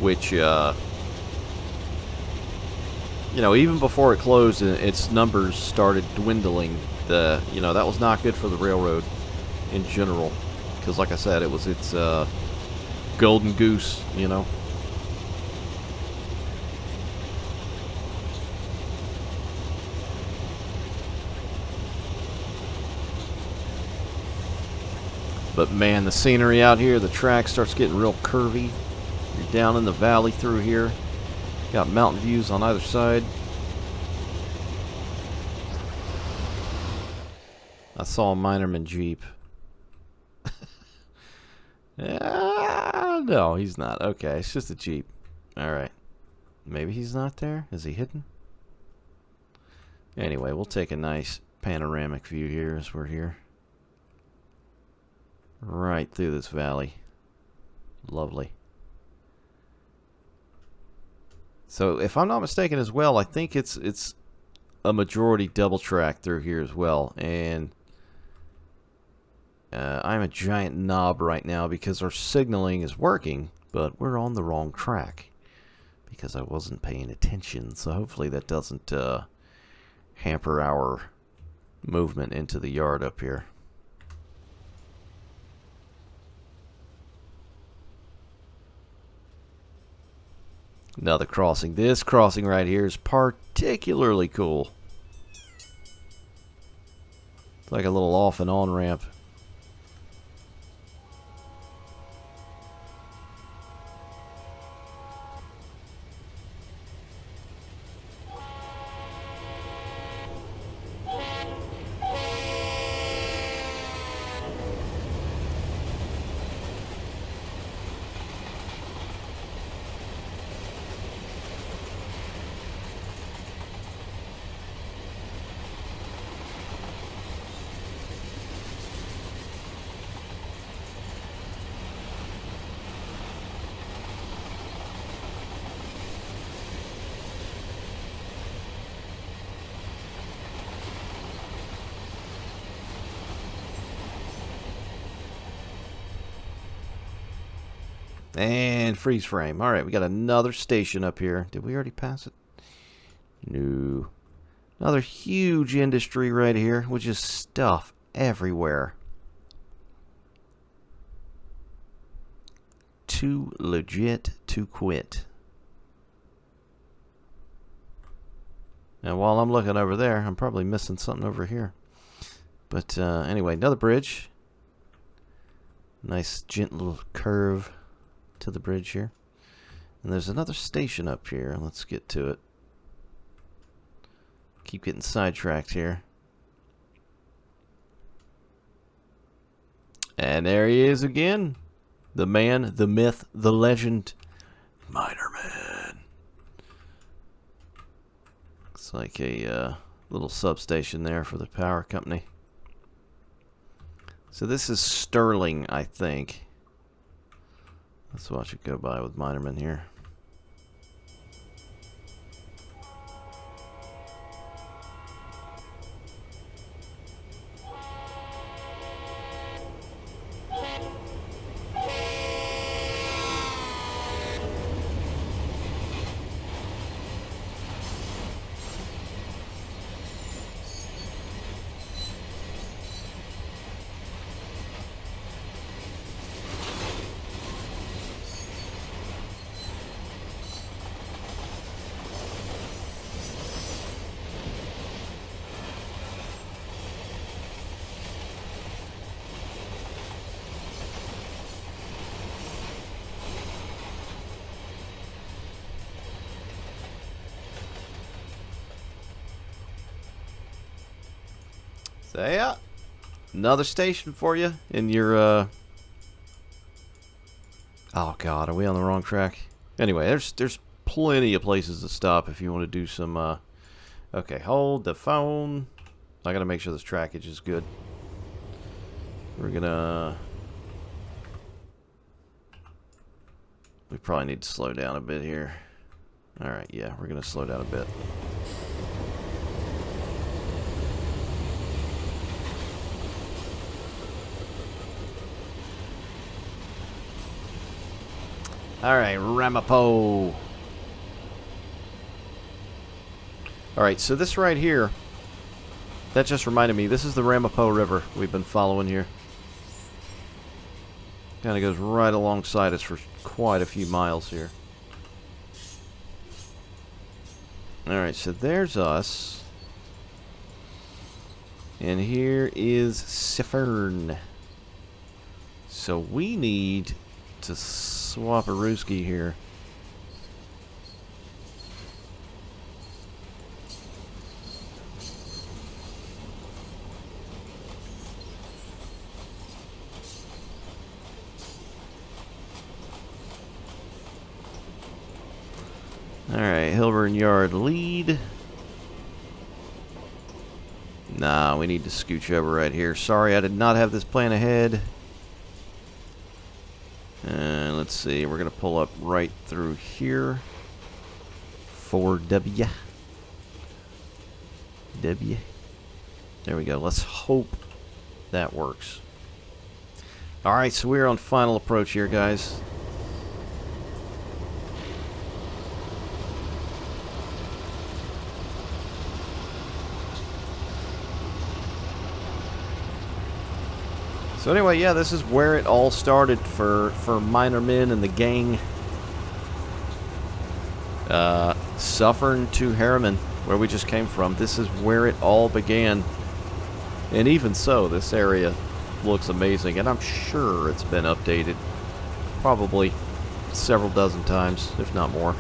S1: which you know, even before it closed and its numbers started dwindling, you know, that was not good for the railroad in general. Because like I said, it was its golden goose, you know. But man, the scenery out here, the track starts getting real curvy. You're down in the valley through here. Got mountain views on either side. I saw a Minerman Jeep. No, he's not. Okay, it's just a Jeep. Alright. Maybe he's not there? Is he hidden? Anyway, we'll take a nice panoramic view here as we're here. Right through this valley. Lovely. So, if I'm not mistaken as well, I think it's a majority double track through here as well. And I'm a giant knob right now because our signaling is working, but we're on the wrong track because I wasn't paying attention. So hopefully that doesn't hamper our movement into the yard up here. Another crossing. This crossing right here is particularly cool. It's like a little off and on ramp. And freeze frame. Alright, we got another station up here. Did we already pass it? No. Another huge industry right here, which is stuff everywhere. Too legit to quit. Now, while I'm looking over there, I'm probably missing something over here. But anyway, another bridge. Nice gentle curve to the bridge here. And there's another station up here. Let's get to it. Keep getting sidetracked here. And there he is again. The man, the myth, the legend, Minerman. It's like a little substation there for the power company. So this is Sterling, I think. Let's watch it go by with Minerman here. So yeah, another station for you in your oh god, are we on the wrong track? Anyway, there's plenty of places to stop if you want to do some okay, hold the phone. I gotta make sure this trackage is good. We're gonna we probably need to slow down a bit here. Alright, yeah, we're gonna slow down a bit. Alright, Ramapo. Alright, so this right here, that just reminded me, this is the Ramapo River we've been following here. Kind of goes right alongside us for quite a few miles here. Alright, so there's us. And here is Suffern. So we need to swap a Rooski here. Alright, Hilburn Yard lead. Nah, we need to scooch over right here. Sorry, I did not have this plan ahead. And let's see, we're going to pull up right through here. 4W. W. There we go. Let's hope that works. Alright, so we're on final approach here, guys. So anyway, yeah, this is where it all started for Minerman and the gang. Suffern to Harriman, where we just came from. This is where it all began. And even so, this area looks amazing. And I'm sure it's been updated probably several dozen times, if not more.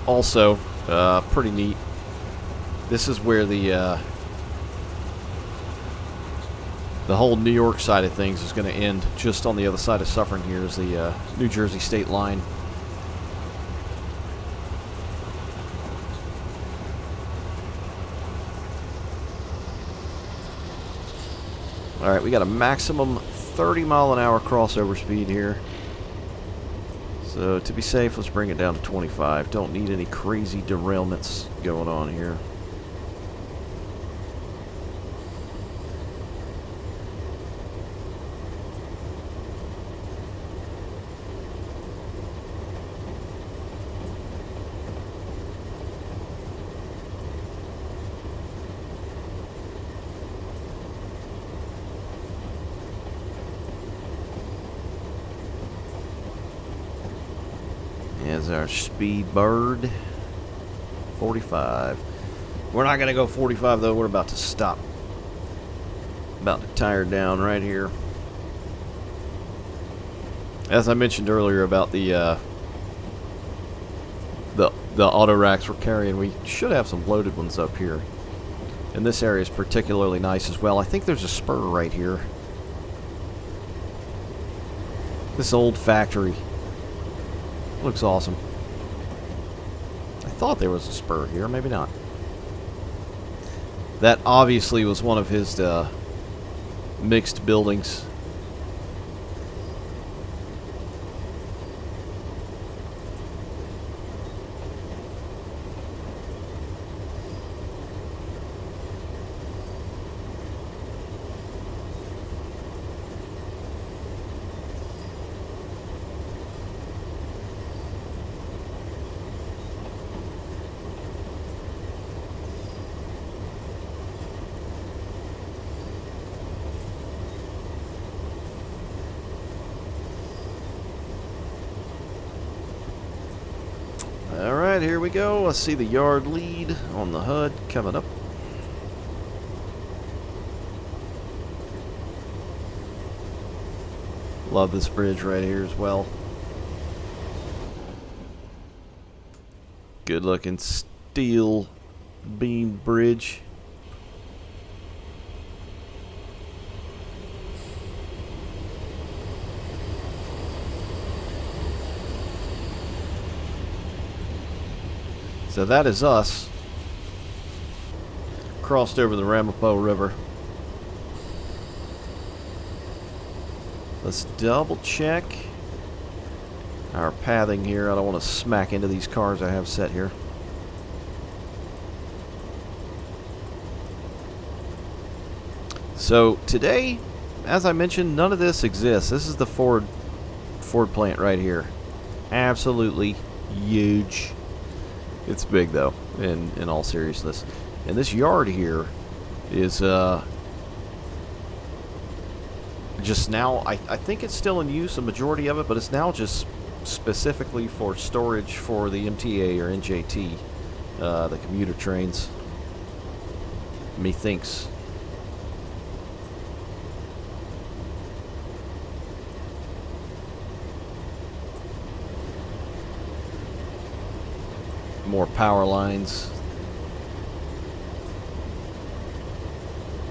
S1: Also, pretty neat. This is where the whole New York side of things is going to end. Just on the other side of Suffern here is the New Jersey state line. Alright, we got a maximum 30-mile-an-hour crossover speed here. So, to be safe, let's bring it down to 25. Don't need any crazy derailments going on here. As our speed bird, 45. We're not going to go 45 though. We're about to stop. About to tire down right here. As I mentioned earlier about the auto racks we're carrying, we should have some loaded ones up here. And this area is particularly nice as well. I think there's a spur right here. This old factory looks awesome. I thought there was a spur here, maybe not. That obviously was one of his mixed buildings. Alright, here we go. I see the yard lead on the HUD coming up. Love this bridge right here as well. Good looking steel beam bridge. So that is us. Crossed over the Ramapo River. Let's double check our pathing here. I don't want to smack into these cars I have set here. So today, as I mentioned, none of this exists. This is the Ford Ford plant right here. Absolutely huge. It's big though, in all seriousness. And this yard here is just now, I think it's still in use, a majority of it, but it's now just specifically for storage for the MTA or NJT, the commuter trains, methinks. More power lines.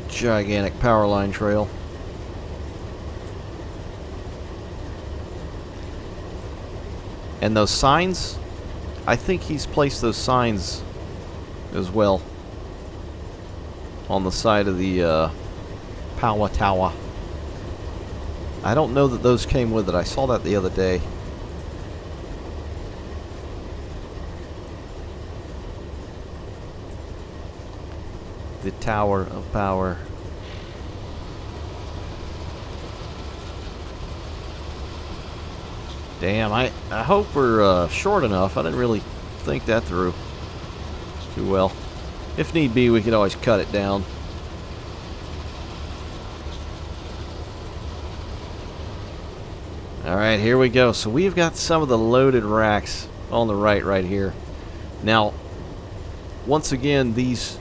S1: Gigantic power line trail. And those signs, I think he's placed those signs as well on the side of the Mahwah Tower. I don't know that those came with it. I saw that the other day. The Tower of Power. Damn, I hope we're short enough. I didn't really think that through too well. If need be, we could always cut it down. Alright, here we go. So we've got some of the loaded racks on the right here. Now, once again, these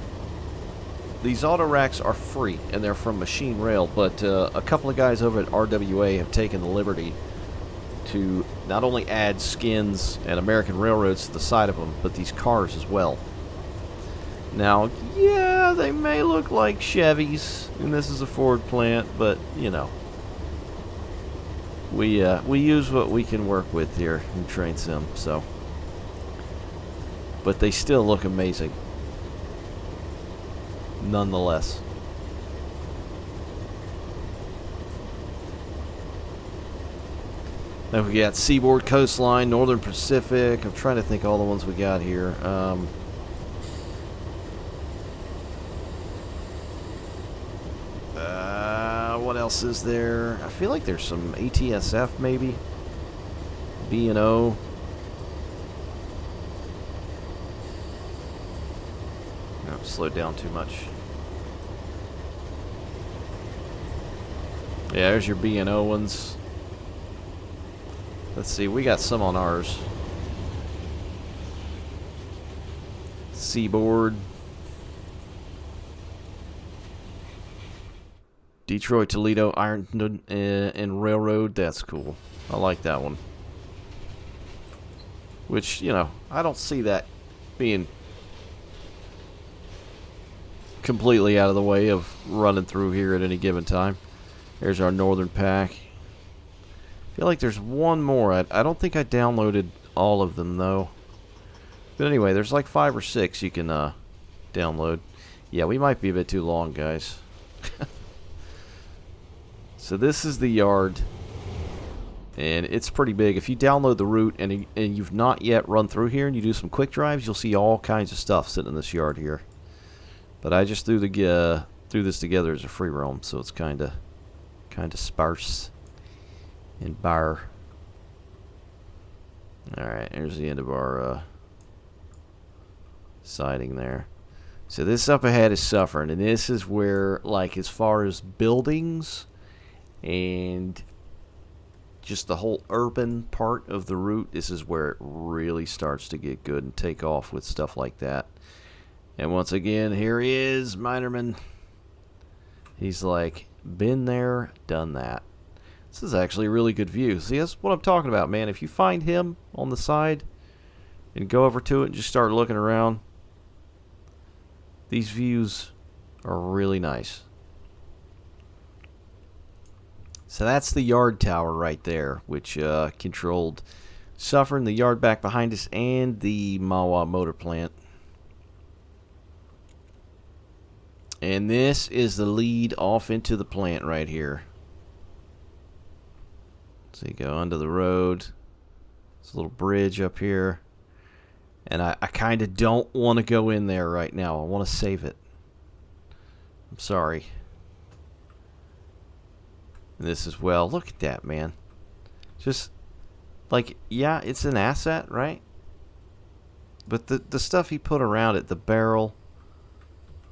S1: auto racks are free, and they're from Machine Rail, but a couple of guys over at RWA have taken the liberty to not only add skins and American railroads to the side of them, but these cars as well. Now, yeah, they may look like Chevys, and this is a Ford plant, but, you know, we use what we can work with here in Train Sim, so. But they still look amazing, nonetheless. Then we got Seaboard Coastline, Northern Pacific. I'm trying to think all the ones we got here. What else is there? I feel like there's some ATSF maybe. B&O. No, slowed down too much. Yeah, there's your B&O ones. Let's see, we got some on ours. Seaboard. Detroit, Toledo, Ironton, and Railroad. That's cool. I like that one. Which, you know, I don't see that being completely out of the way of running through here at any given time. There's our Northern Pack. I feel like there's one more. I don't think I downloaded all of them, though. But anyway, there's like 5 or 6 you can download. Yeah, we might be a bit too long, guys. So this is the yard. And it's pretty big. If you download the route and you've not yet run through here and you do some quick drives, you'll see all kinds of stuff sitting in this yard here. But I just threw this together as a free roam, so it's kind of sparse and bare. Alright, here's the end of our siding there. So this up ahead is Suffern, and this is where, like, as far as buildings and just the whole urban part of the route, this is where it really starts to get good and take off with stuff like that. And once again, here he is, Minerman. He's like, been there, done that. This is actually a really good view. See, that's what I'm talking about, man. If you find him on the side and go over to it and just start looking around, these views are really nice. So that's the yard tower right there, which controlled Suffern, the yard back behind us, and the Mahwah motor plant. And this is the lead off into the plant right here. So you go under the road. There's a little bridge up here. And I kind of don't want to go in there right now. I want to save it. I'm sorry. And this as well. Look at that, man. Just Like, yeah, it's an asset, right? But the stuff he put around it, the barrel,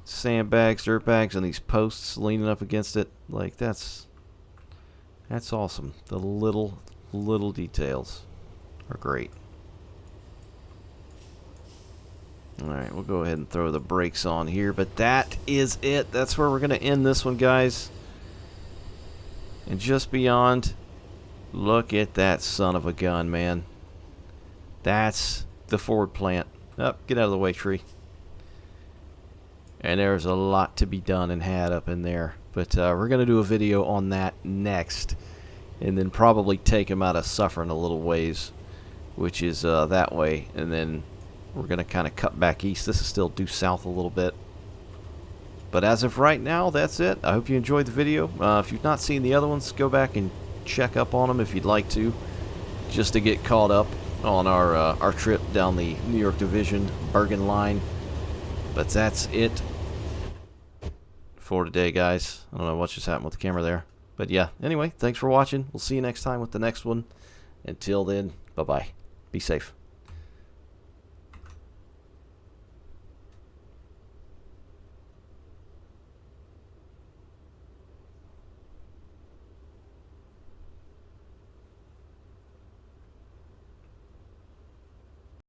S1: sandbags, dirt bags, and these posts leaning up against it, like, that's awesome. The little details are great. Alright, we'll go ahead and throw the brakes on here, but that is it. That's where we're going to end this one, guys. And just beyond, look at that son of a gun, man. That's the Ford plant. Oh, get out of the way, tree. And there's a lot to be done and had up in there. But we're going to do a video on that next. And then probably take him out of Suffern a little ways, which is that way. And then we're going to kind of cut back east. This is still due south a little bit. But as of right now, that's it. I hope you enjoyed the video. If you've not seen the other ones, go back and check up on them if you'd like to, just to get caught up on our trip down the New York Division Bergen line. But that's it for today, guys. I don't know what just happened with the camera there. But yeah, anyway, thanks for watching. We'll see you next time with the next one. Until then, bye-bye. Be safe.